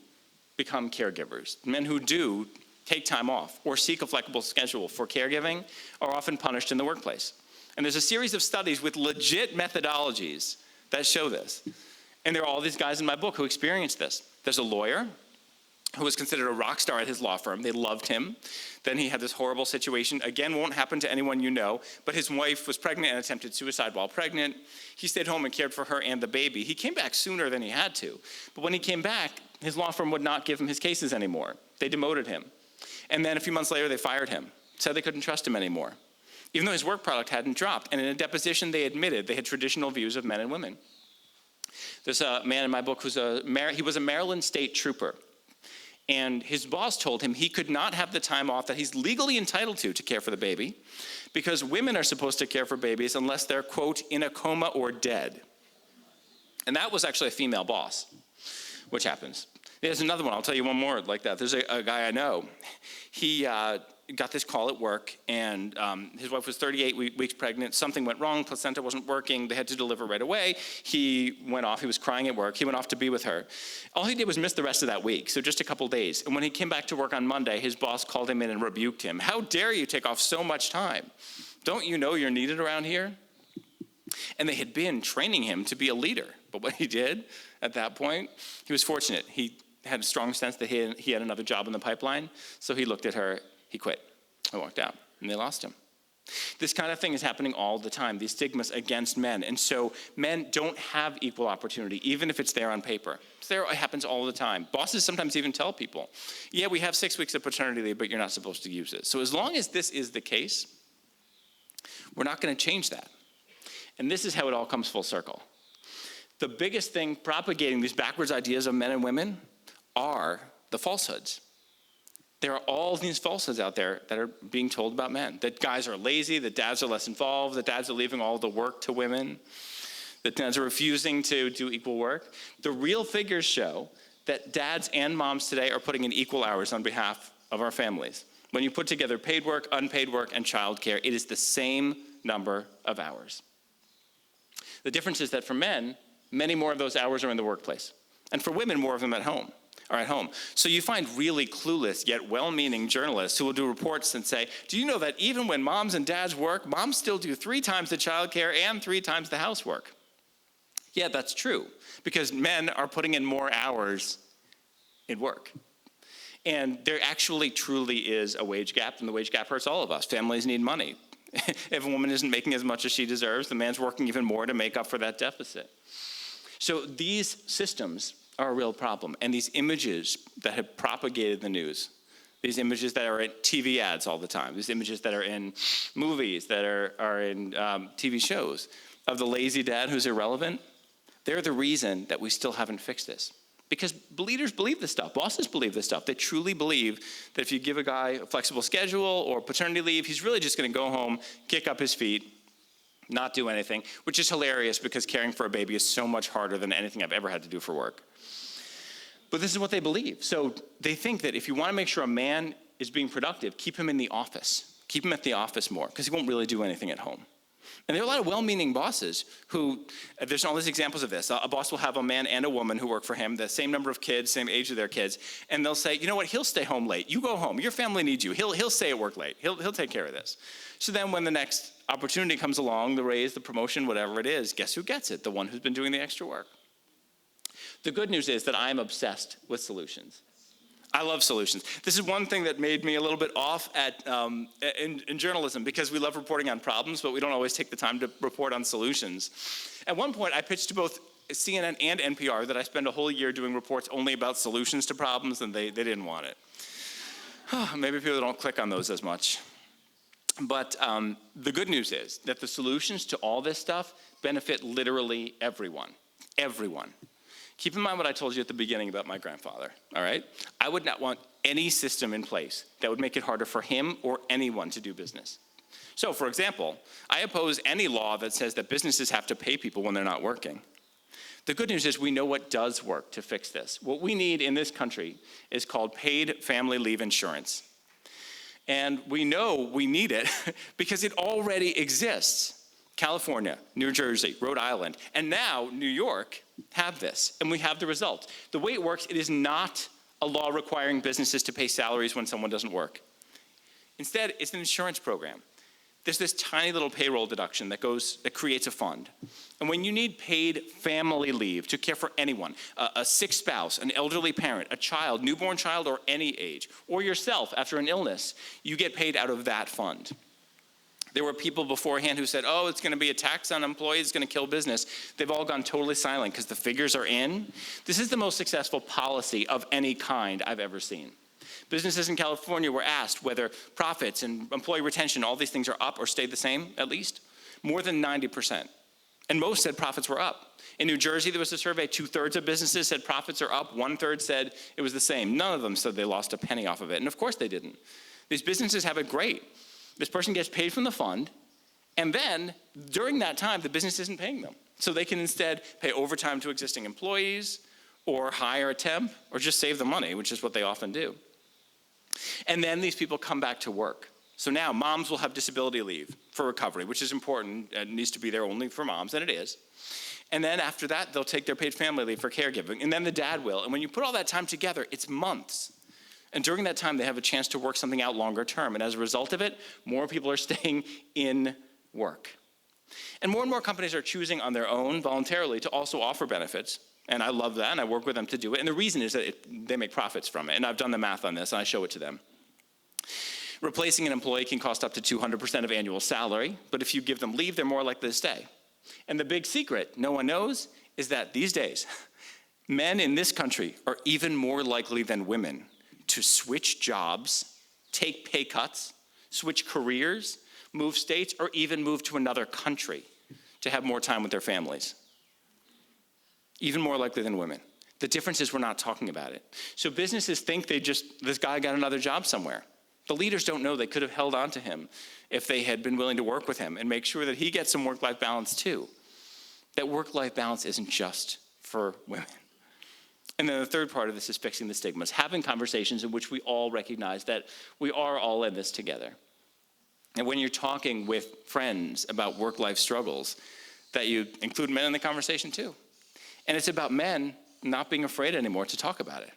become caregivers, men who do take time off or seek a flexible schedule for caregiving are often punished in the workplace. And there's a series of studies with legit methodologies that show this. And there are all these guys in my book who experienced this. There's a lawyer who was considered a rock star at his law firm. They loved him. Then he had this horrible situation. Again, won't happen to anyone you know, but his wife was pregnant and attempted suicide while pregnant. He stayed home and cared for her and the baby. He came back sooner than he had to. But when he came back, his law firm would not give him his cases anymore. They demoted him. And then a few months later, they fired him, said they couldn't trust him anymore, even though his work product hadn't dropped. And in a deposition, they admitted they had traditional views of men and women. There's a man in my book he was a Maryland state trooper. And his boss told him he could not have the time off that he's legally entitled to care for the baby because women are supposed to care for babies unless they're, quote, in a coma or dead. And that was actually a female boss, which happens. There's another one. I'll tell you one more like that. There's a guy I know. He got this call at work, and his wife was 38 weeks pregnant. Something went wrong. Placenta wasn't working. They had to deliver right away. He went off. He was crying at work. He went off to be with her. All he did was miss the rest of that week, so just a couple days. And when he came back to work on Monday, his boss called him in and rebuked him. How dare you take off so much time? Don't you know you're needed around here? And they had been training him to be a leader. But what he did at that point, he was fortunate. He had a strong sense that he had another job in the pipeline. So he looked at her, he quit, and walked out, and they lost him. This kind of thing is happening all the time, these stigmas against men. And so men don't have equal opportunity, even if it's there on paper. It happens all the time. Bosses sometimes even tell people, yeah, we have 6 weeks of paternity leave, but you're not supposed to use it. So as long as this is the case, we're not going to change that. And this is how it all comes full circle. The biggest thing propagating these backwards ideas of men and women are the falsehoods. There are all these falsehoods out there that are being told about men. That guys are lazy, that dads are less involved, that dads are leaving all the work to women, that dads are refusing to do equal work. The real figures show that dads and moms today are putting in equal hours on behalf of our families. When you put together paid work, unpaid work, and childcare, it is the same number of hours. The difference is that for men, many more of those hours are in the workplace. And for women, more of them are at home. So you find really clueless yet well-meaning journalists who will do reports and say, do you know that even when moms and dads work, moms still do 3 times the childcare and 3 times the housework? Yeah, that's true, because men are putting in more hours in work. And there actually truly is a wage gap, and the wage gap hurts all of us. Families need money. If a woman isn't making as much as she deserves, the man's working even more to make up for that deficit. So these systems are a real problem. And these images that have propagated the news, these images that are in TV ads all the time, these images that are in movies, that are in TV shows, of the lazy dad who's irrelevant, they're the reason that we still haven't fixed this. Because leaders believe this stuff. Bosses believe this stuff. They truly believe that if you give a guy a flexible schedule or paternity leave, he's really just going to go home, kick up his feet, not do anything, which is hilarious because caring for a baby is so much harder than anything I've ever had to do for work. But this is what they believe. So they think that if you want to make sure a man is being productive, keep him in the office. Keep him at the office more, because he won't really do anything at home. And there are a lot of well-meaning bosses who, there's all these examples of this. A boss will have a man and a woman who work for him, the same number of kids, same age of their kids, and they'll say, you know what, he'll stay home late. You go home. Your family needs you. He'll stay at work late. He'll take care of this. So then when the next opportunity comes along, the raise, the promotion, whatever it is, guess who gets it? The one who's been doing the extra work. The good news is that I'm obsessed with solutions. I love solutions. This is one thing that made me a little bit off in journalism, because we love reporting on problems, but we don't always take the time to report on solutions. At one point, I pitched to both CNN and NPR that I spend a whole year doing reports only about solutions to problems, and they didn't want it. Maybe people don't click on those as much. But the good news is that the solutions to all this stuff benefit literally everyone. Everyone. Keep in mind what I told you at the beginning about my grandfather, all right? I would not want any system in place that would make it harder for him or anyone to do business. So, for example, I oppose any law that says that businesses have to pay people when they're not working. The good news is we know what does work to fix this. What we need in this country is called paid family leave insurance. And we know we need it because it already exists. California, New Jersey, Rhode Island, and now New York have this, and we have the results. The way it works, it is not a law requiring businesses to pay salaries when someone doesn't work. Instead, it's an insurance program. There's this tiny little payroll deduction that creates a fund. And when you need paid family leave to care for anyone, a sick spouse, an elderly parent, a child, newborn child, or any age, or yourself after an illness, you get paid out of that fund. There were people beforehand who said, oh, it's going to be a tax on employees, it's going to kill business. They've all gone totally silent because the figures are in. This is the most successful policy of any kind I've ever seen. Businesses in California were asked whether profits and employee retention, all these things are up or stayed the same, at least. More than 90%. And most said profits were up. In New Jersey, there was a survey, 2/3 of businesses said profits are up, 1/3 said it was the same. None of them said they lost a penny off of it, and of course they didn't. These businesses have it great. This person gets paid from the fund, and then during that time, the business isn't paying them. So they can instead pay overtime to existing employees, or hire a temp, or just save the money, which is what they often do. And then these people come back to work. So now moms will have disability leave for recovery, which is important. It needs to be there only for moms, and it is. And then after that, they'll take their paid family leave for caregiving, and then the dad will. And when you put all that time together, it's months. And during that time, they have a chance to work something out longer term. And as a result of it, more people are staying in work. And more companies are choosing on their own voluntarily to also offer benefits. And I love that, and I work with them to do it. And the reason is that they make profits from it. And I've done the math on this, and I show it to them. Replacing an employee can cost up to 200% of annual salary. But if you give them leave, they're more likely to stay. And the big secret no one knows is that these days, men in this country are even more likely than women to switch jobs, take pay cuts, switch careers, move states, or even move to another country to have more time with their families. Even more likely than women. The difference is we're not talking about it. So businesses think this guy got another job somewhere. The leaders don't know they could have held on to him if they had been willing to work with him and make sure that he gets some work-life balance too. That work-life balance isn't just for women. And then the third part of this is fixing the stigmas, having conversations in which we all recognize that we are all in this together. And when you're talking with friends about work-life struggles, that you include men in the conversation too. And it's about men not being afraid anymore to talk about it.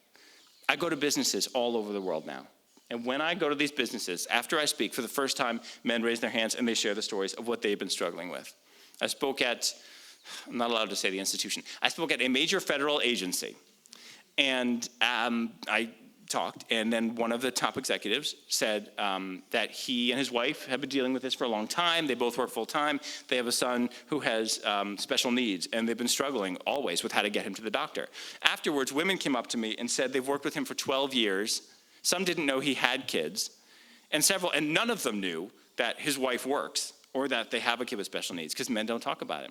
I go to businesses all over the world now. And when I go to these businesses, after I speak, for the first time, men raise their hands and they share the stories of what they've been struggling with. I spoke at, I'm not allowed to say the institution, I spoke at a major federal agency. And I talked, and then one of the top executives said that he and his wife have been dealing with this for a long time. They both work full time. They have a son who has special needs, and they've been struggling always with how to get him to the doctor. Afterwards, women came up to me and said they've worked with him for 12 years. Some didn't know he had kids, and none of them knew that his wife works or that they have a kid with special needs, because men don't talk about it.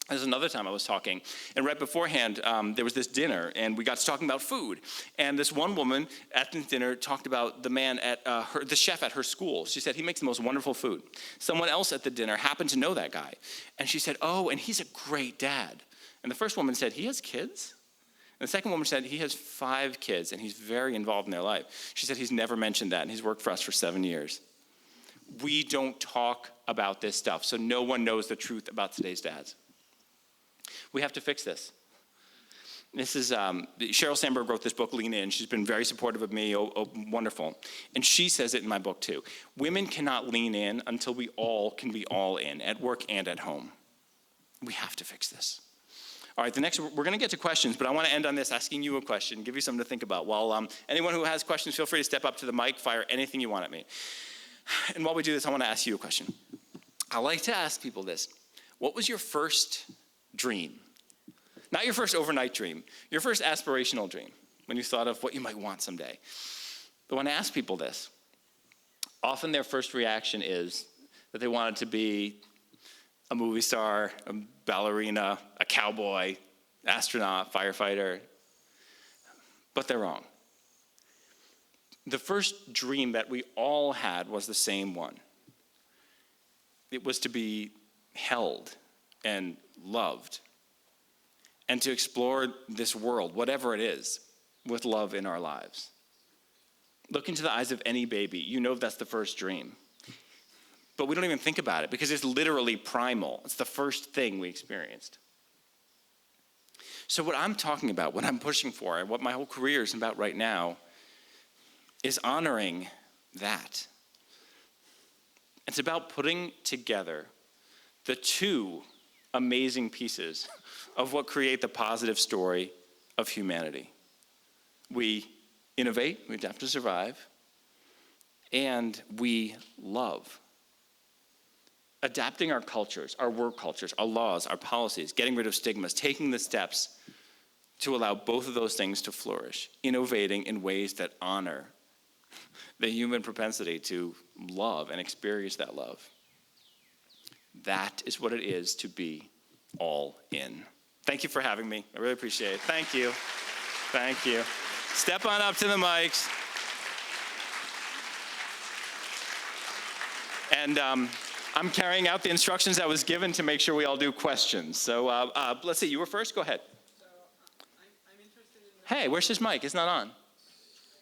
There's another time I was talking, and right beforehand, there was this dinner, and we got to talking about food. And this one woman at the dinner talked about the man at the chef at her school. She said, he makes the most wonderful food. Someone else at the dinner happened to know that guy. And she said, oh, and he's a great dad. And the first woman said, he has kids? And the second woman said, he has 5 kids, and he's very involved in their life. She said, he's never mentioned that, and he's worked for us for 7 years. We don't talk about this stuff, so no one knows the truth about today's dads. We have to fix this. This is, Sheryl Sandberg wrote this book, Lean In. She's been very supportive of me, wonderful. And she says it in my book too. Women cannot lean in until we all can be all in, at work and at home. We have to fix this. All right, we're going to get to questions, but I want to end on this, asking you a question, give you something to think about. While anyone who has questions, feel free to step up to the mic, fire anything you want at me. And while we do this, I want to ask you a question. I like to ask people this. What was your first dream? Not your first overnight dream, your first aspirational dream, when you thought of what you might want someday. But when I ask people this, often their first reaction is that they wanted to be a movie star, a ballerina, a cowboy, astronaut, firefighter. But they're wrong. The first dream that we all had was the same one. It was to be held and loved and to explore this world, whatever it is, with love in our lives. Look into the eyes of any baby. You know that's the first dream. But we don't even think about it because it's literally primal. It's the first thing we experienced. So what I'm talking about, what I'm pushing for, and what my whole career is about right now is honoring that. It's about putting together the two amazing pieces of what create the positive story of humanity. We innovate, we adapt to survive, and we love. Adapting our cultures, our work cultures, our laws, our policies, getting rid of stigmas, taking the steps to allow both of those things to flourish, innovating in ways that honor the human propensity to love and experience that love. That is what it is to be all in. Thank you for having me. I really appreciate it. Thank you. Thank you. Step on up to the mics. And I'm carrying out the instructions I was given to make sure we all do questions. So let's see, you were first? Go ahead. So I'm interested in... Hey, where's his mic? It's not on.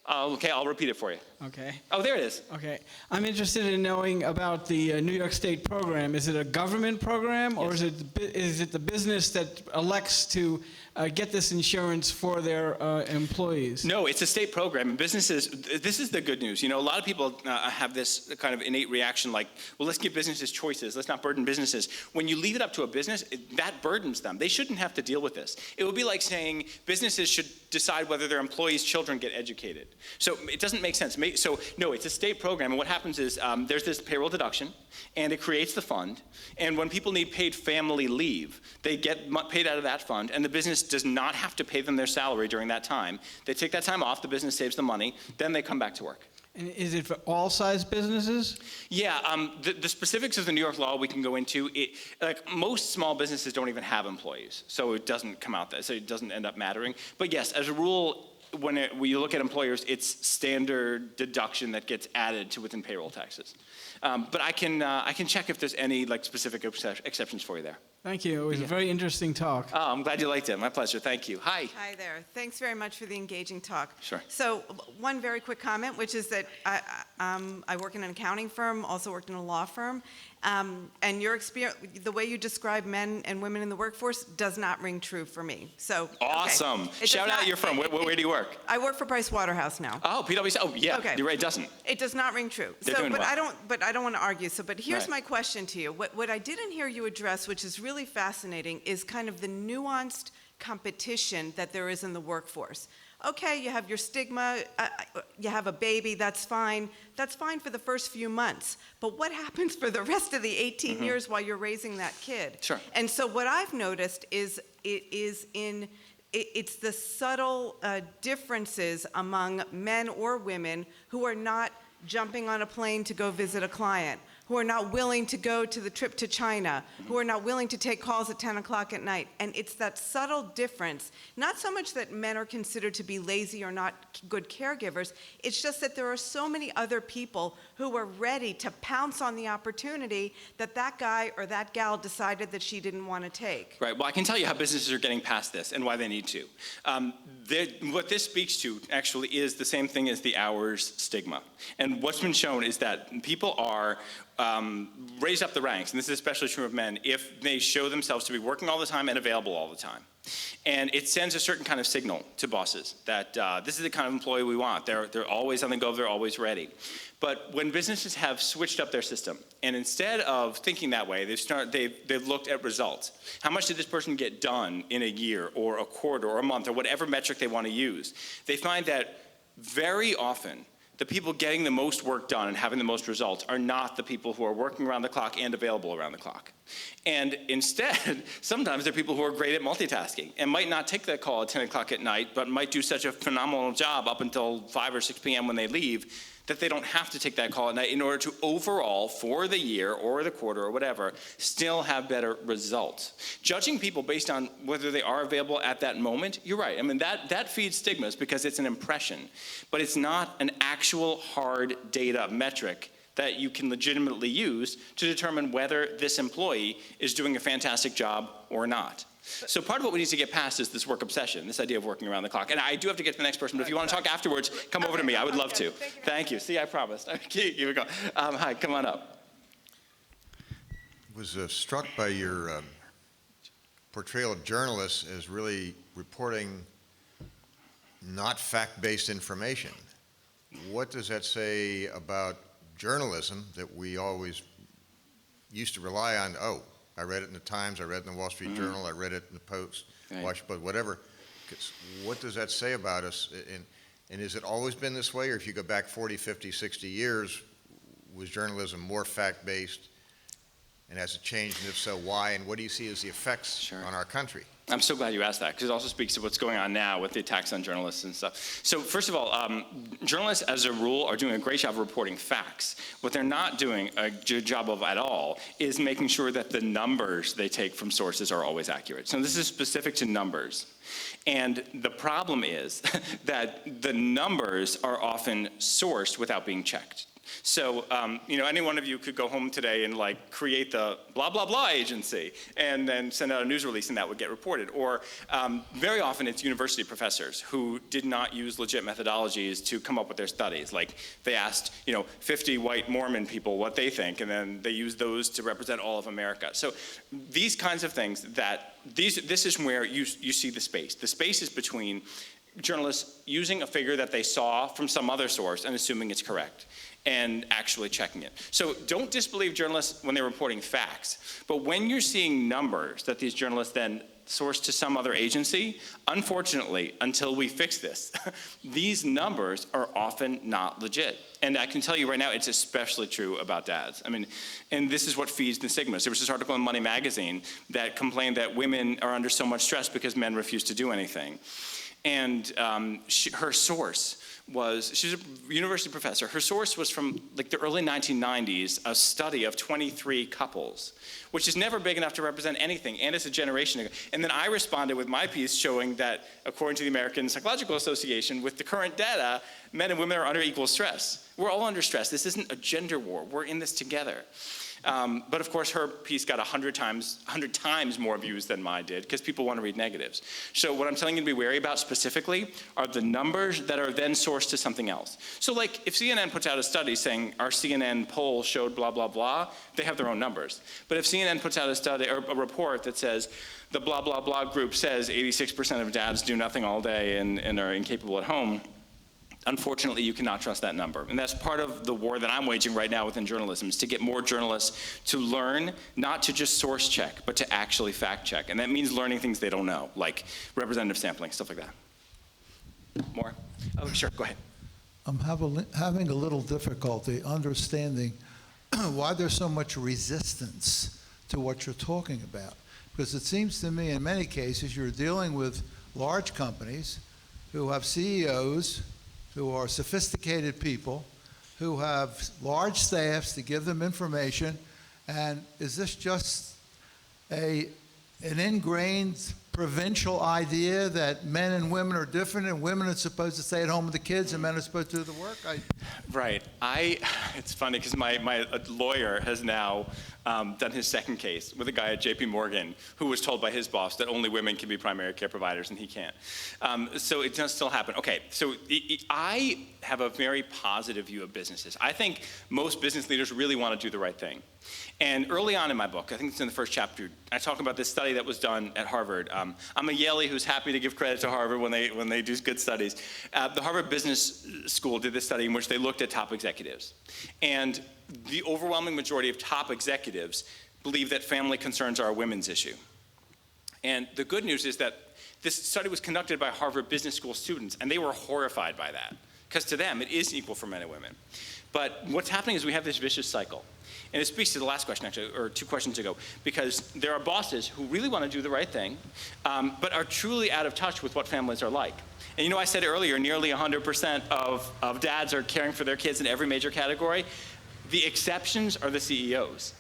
Oh, okay, I'll repeat it for you. Okay. Oh, there it is. Okay. I'm interested in knowing about the New York State program. Is it a government program, or is it the business that elects to get this insurance for their employees? No, it's a state program. And businesses, this is the good news. You know, a lot of people have this kind of innate reaction like, well, let's give businesses choices. Let's not burden businesses. When you leave it up to a business, that burdens them. They shouldn't have to deal with this. It would be like saying businesses should decide whether their employees' children get educated. So it doesn't make sense. So no, it's a state program. And what happens is there's this payroll deduction, and it creates the fund. And when people need paid family leave, they get paid out of that fund, and the business does not have to pay them their salary during that time. They take that time off, the business saves the money, then they come back to work. And is it for all size businesses? Yeah, the specifics of the New York law we can go into. Like most small businesses don't even have employees, so it doesn't come out that, so it doesn't end up mattering. But yes, as a rule, when you look at employers, it's standard deduction that gets added to within payroll taxes. But I can check if there's any like specific exceptions for you there. Thank you. It was a very interesting talk. Oh, I'm glad you liked it. My pleasure. Thank you. Hi. Hi there. Thanks very much for the engaging talk. Sure. So one very quick comment, which is that I work in an accounting firm, also worked in a law firm, and your experience, the way you describe men and women in the workforce does not ring true for me. So Awesome. Okay. Shout out your firm. Where do you work? I work for Price Waterhouse now. Oh, PwC. Oh, yeah. Okay. You're right. It doesn't. It does not ring true. They're doing but well. I don't want to argue. But here's Right. my question to you. What I didn't hear you address, which is really fascinating, is kind of the nuanced competition that there is in the workforce. Okay, you have your stigma, you have a baby, that's fine. That's fine for the first few months. But what happens for the rest of the 18 years while you're raising that kid? Sure. And so what I've noticed is it's the subtle differences among men or women who are not jumping on a plane to go visit a client, who are not willing to go to the trip to China, who are not willing to take calls at 10 o'clock at night. And it's that subtle difference, not so much that men are considered to be lazy or not good caregivers, it's just that there are so many other people who are ready to pounce on the opportunity that that guy or that gal decided that she didn't want to take. Right. Well, I can tell you how businesses are getting past this and why they need to. What this speaks to actually is the same thing as the hours stigma. And what's been shown is that people are raise up the ranks, and this is especially true of men, if they show themselves to be working all the time and available all the time. And it sends a certain kind of signal to bosses that this is the kind of employee we want. They're always on the go, they're always ready. But when businesses have switched up their system, and instead of thinking that way, they've looked at results. How much did this person get done in a year or a quarter or a month or whatever metric they want to use? They find that very often the people getting the most work done and having the most results are not the people who are working around the clock and available around the clock. And instead, sometimes they're people who are great at multitasking and might not take that call at 10 o'clock at night, but might do such a phenomenal job up until 5 or 6 p.m. when they leave that they don't have to take that call at night in order to overall, for the year or the quarter or whatever, still have better results. Judging people based on whether they are available at that moment, you're right. I mean, that feeds stigmas because it's an impression, but it's not an actual hard data metric that you can legitimately use to determine whether this employee is doing a fantastic job or not. So part of what we need to get past is this work obsession, this idea of working around the clock. And I do have to get to the next person, but if you want to talk afterwards, come over to me. I would love to. Thank you. See, I promised. Okay, here we go. Hi, come on up. Was struck by your portrayal of journalists as really reporting not fact-based information. What does that say about journalism that we always used to rely on? Oh, I read it in the Times, I read it in the Wall Street Journal, I read it in the Post, Right. Washington, whatever. What does that say about us? And has it always been this way? Or if you go back 40, 50, 60 years, was journalism more fact-based? And has it changed? And if so, why? And what do you see as the effects on our country? I'm so glad you asked that, because it also speaks to what's going on now with the attacks on journalists and stuff. So first of all, journalists, as a rule, are doing a great job of reporting facts. What they're not doing a good job of at all is making sure that the numbers they take from sources are always accurate. So this is specific to numbers. And the problem is that the numbers are often sourced without being checked. So, any one of you could go home today and create the blah, blah, blah agency and then send out a news release and that would get reported. Or very often it's university professors who did not use legit methodologies to come up with their studies. Like they asked, 50 white Mormon people what they think, and then they used those to represent all of America. So these kinds of things this is where you see the space. The space is between journalists using a figure that they saw from some other source and assuming it's correct, and actually checking it. So don't disbelieve journalists when they're reporting facts. But when you're seeing numbers that these journalists then source to some other agency, unfortunately, until we fix this, these numbers are often not legit. And I can tell you right now, it's especially true about dads. I mean, and this is what feeds the stigmas. There was this article in Money Magazine that complained that women are under so much stress because men refuse to do anything. And her source was, she's a university professor, her source was from the early 1990s, a study of 23 couples, which is never big enough to represent anything, and it's a generation ago. And then I responded with my piece showing that, according to the American Psychological Association, with the current data, men and women are under equal stress. We're all under stress. This isn't a gender war. We're in this together. But of course, her piece got 100 times more views than mine did, because people want to read negatives. So what I'm telling you to be wary about specifically are the numbers that are then sourced to something else. So if CNN puts out a study saying our CNN poll showed blah, blah, blah, they have their own numbers. But if CNN puts out a study or a report that says the blah, blah, blah group says 86% of dads do nothing all day and are incapable at home, unfortunately, you cannot trust that number. And that's part of the war that I'm waging right now within journalism, is to get more journalists to learn not to just source check, but to actually fact check. And that means learning things they don't know, like representative sampling, stuff like that. More? Oh, sure, go ahead. I'm having a little difficulty understanding why there's so much resistance to what you're talking about. Because it seems to me in many cases you're dealing with large companies who have CEOs who are sophisticated people, who have large staffs to give them information, and is this just an ingrained provincial idea that men and women are different and women are supposed to stay at home with the kids and men are supposed to do the work? Right. It's funny because my lawyer has now done his second case with a guy at JP Morgan who was told by his boss that only women can be primary care providers and he can't. So it does still happen. Okay, so I have a very positive view of businesses. I think most business leaders really want to do the right thing. And early on in my book, I think it's in the first chapter, I talk about this study that was done at Harvard. I'm a Yaley who's happy to give credit to Harvard when they do good studies. The Harvard Business School did this study in which they looked at top executives. And the overwhelming majority of top executives believe that family concerns are a women's issue. And the good news is that this study was conducted by Harvard Business School students, and they were horrified by that, because to them, it is equal for men and women. But what's happening is we have this vicious cycle. And it speaks to the last question, actually, or 2 questions ago, because there are bosses who really want to do the right thing, but are truly out of touch with what families are like. And you know, I said earlier, nearly 100% of dads are caring for their kids in every major category. The exceptions are the CEOs.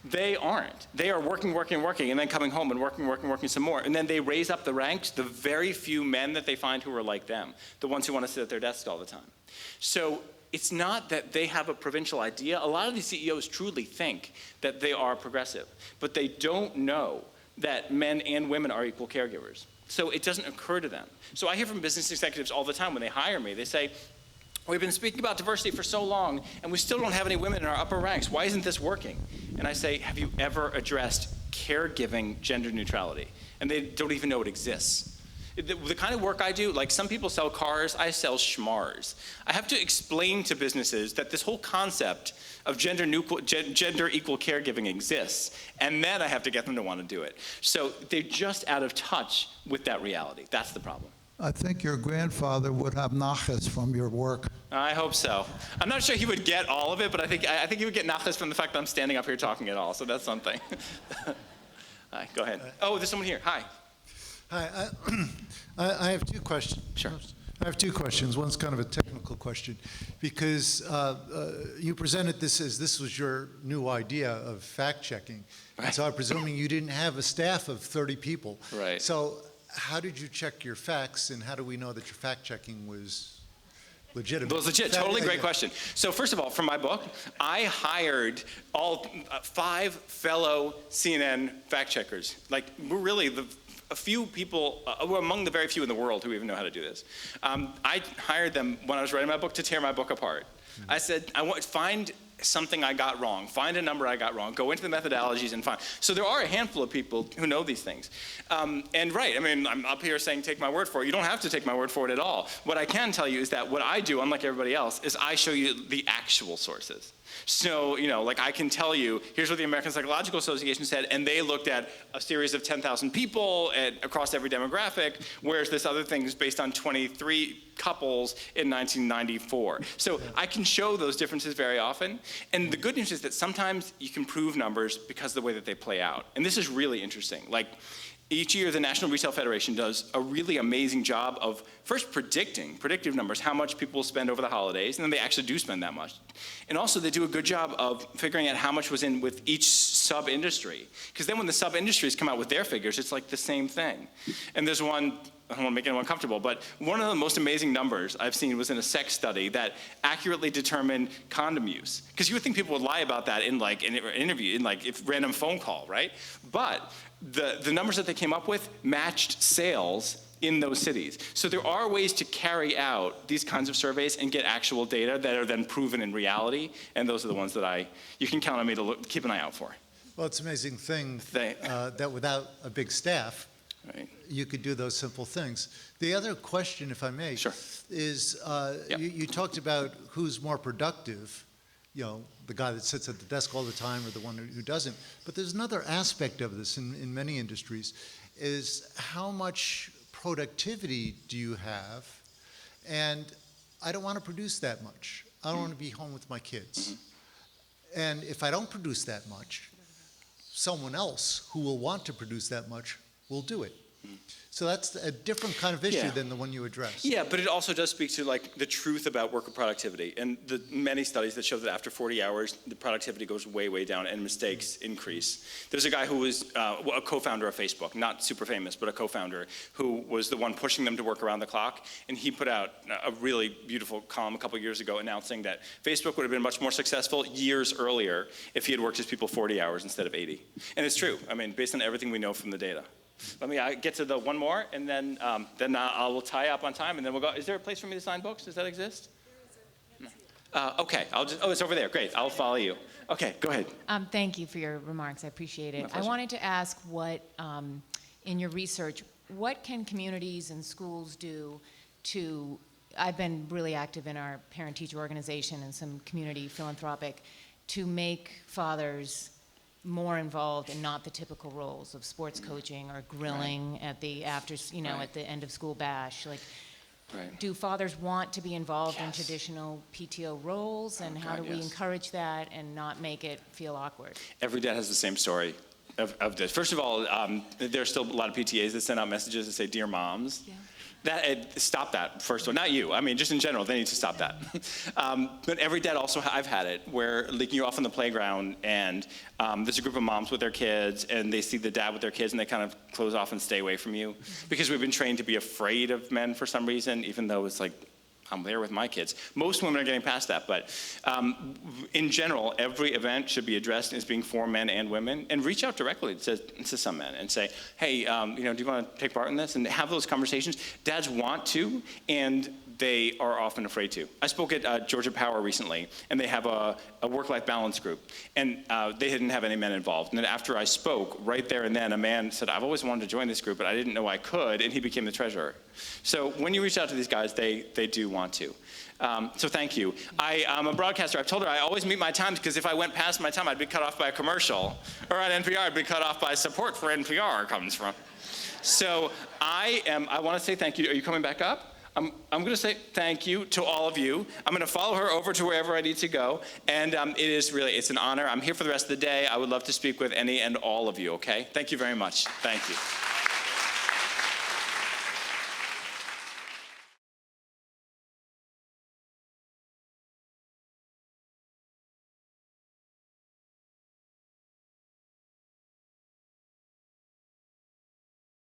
They aren't. They are working, and then coming home and working some more. And then they raise up the ranks, the very few men that they find who are like them, the ones who want to sit at their desks all the time. So it's not that they have a provincial idea. A lot of these CEOs truly think that they are progressive, but they don't know that men and women are equal caregivers. So it doesn't occur to them. So I hear from business executives all the time when they hire me, they say, we've been speaking about diversity for so long, and we still don't have any women in our upper ranks. Why isn't this working? And I say, have you ever addressed caregiving gender neutrality? And they don't even know it exists. The kind of work I do, like some people sell cars, I sell schmars. I have to explain to businesses that this whole concept of gender equal caregiving exists, and then I have to get them to want to do it. So they're just out of touch with that reality. That's the problem. I think your grandfather would have nachas from your work. I hope so. I'm not sure he would get all of it, but I think he would get nachas from the fact that I'm standing up here talking at all, so that's something. Hi, go ahead. Oh, there's someone here. Hi. Hi, I have 2 questions. Sure. I have 2 questions. One's kind of a technical question, because you presented this as this was your new idea of fact-checking. Right. And so I'm presuming you didn't have a staff of 30 people. Right. So how did you check your facts, and how do we know that your fact-checking was legitimate? It was legit. Totally great question. So first of all, for my book, I hired all 5 fellow CNN fact-checkers. Like, we're really a few people, we're among the very few in the world who even know how to do this. I hired them when I was writing my book to tear my book apart. Mm-hmm. I said, find something I got wrong, find a number I got wrong, go into the methodologies and find. So there are a handful of people who know these things. And right, I mean, I'm up here saying take my word for it. You don't have to take my word for it at all. What I can tell you is that what I do, unlike everybody else, is I show you the actual sources. So, you know, like I can tell you, here's what the American Psychological Association said, and they looked at a series of 10,000 people across every demographic, whereas this other thing is based on 23 couples in 1994. So I can show those differences very often. And the good news is that sometimes you can prove numbers because of the way that they play out. And this is really interesting. Like, each year, the National Retail Federation does a really amazing job of first predictive numbers, how much people will spend over the holidays, and then they actually do spend that much. And also, they do a good job of figuring out how much was in with each sub-industry. Because then when the sub-industries come out with their figures, it's like the same thing. And there's one, I don't want to make anyone uncomfortable, but one of the most amazing numbers I've seen was in a sex study that accurately determined condom use. Because you would think people would lie about that in like an interview, in like a random phone call, right? But the numbers that they came up with matched sales in those cities. So there are ways to carry out these kinds of surveys and get actual data that are then proven in reality, and those are the ones that you can count on me to keep an eye out for. Well, it's an amazing thing that without a big staff, right, you could do those simple things. The other question, if I may, sure, is you talked about who's more productive, you know, the guy that sits at the desk all the time or the one who doesn't. But there's another aspect of this in many industries, is how much productivity do you have? And I don't want to produce that much. I don't want to be home with my kids. Mm-hmm. And if I don't produce that much, someone else who will want to produce that much will do it. So that's a different kind of issue Yeah. than the one you addressed. Yeah, but it also does speak to like the truth about worker productivity and the many studies that show that after 40 hours, the productivity goes way, way down and mistakes increase. There's a guy who was a co-founder of Facebook, not super famous, but a co-founder who was the one pushing them to work around the clock. And he put out a really beautiful column a couple years ago announcing that Facebook would have been much more successful years earlier if he had worked his people 40 hours instead of 80. And it's true, I mean, based on everything we know from the data. Let me get to the one more, and then I will tie up on time, and then we'll go. Is there a place for me to sign books? Does that exist? Okay, it's over there. Great, I'll follow you. Okay, go ahead. Thank you for your remarks. I appreciate My it. I pleasure. wanted to ask what, in your research, what can communities and schools do to, I've been really active in our parent-teacher organization and some community philanthropic, to make fathers more involved in not the typical roles of sports coaching or grilling at the after, at the end of school bash. Like, Right. do fathers want to be involved in traditional PTO roles, and how do we encourage that and not make it feel awkward? Every dad has the same story of this. First of all, there's still a lot of PTAs that send out messages that say, "Dear moms." Yeah. Stop that, first of all. Not you. I mean, just in general, they need to stop that. But every dad also, I've had it, where like you're off on the playground and there's a group of moms with their kids and they see the dad with their kids and they kind of close off and stay away from you. Because we've been trained to be afraid of men for some reason, even though it's like, I'm there with my kids. Most women are getting past that, but in general, every event should be addressed as being for men and women, and reach out directly to some men and say, hey, do you want to take part in this? And have those conversations. Dads want to, and they are often afraid to. I spoke at Georgia Power recently, and they have a work-life balance group, and they didn't have any men involved. And then after I spoke, right there and then, a man said, I've always wanted to join this group, but I didn't know I could, and he became the treasurer. So when you reach out to these guys, they do want to. So thank you. I'm a broadcaster. I've told her I always meet my times because if I went past my time, I'd be cut off by a commercial. Or on NPR, I'd be cut off by support for NPR comes from. So I want to say thank you. Are you coming back up? I'm going to say thank you to all of you. I'm going to follow her over to wherever I need to go. And it's an honor. I'm here for the rest of the day. I would love to speak with any and all of you, okay? Thank you very much. Thank you.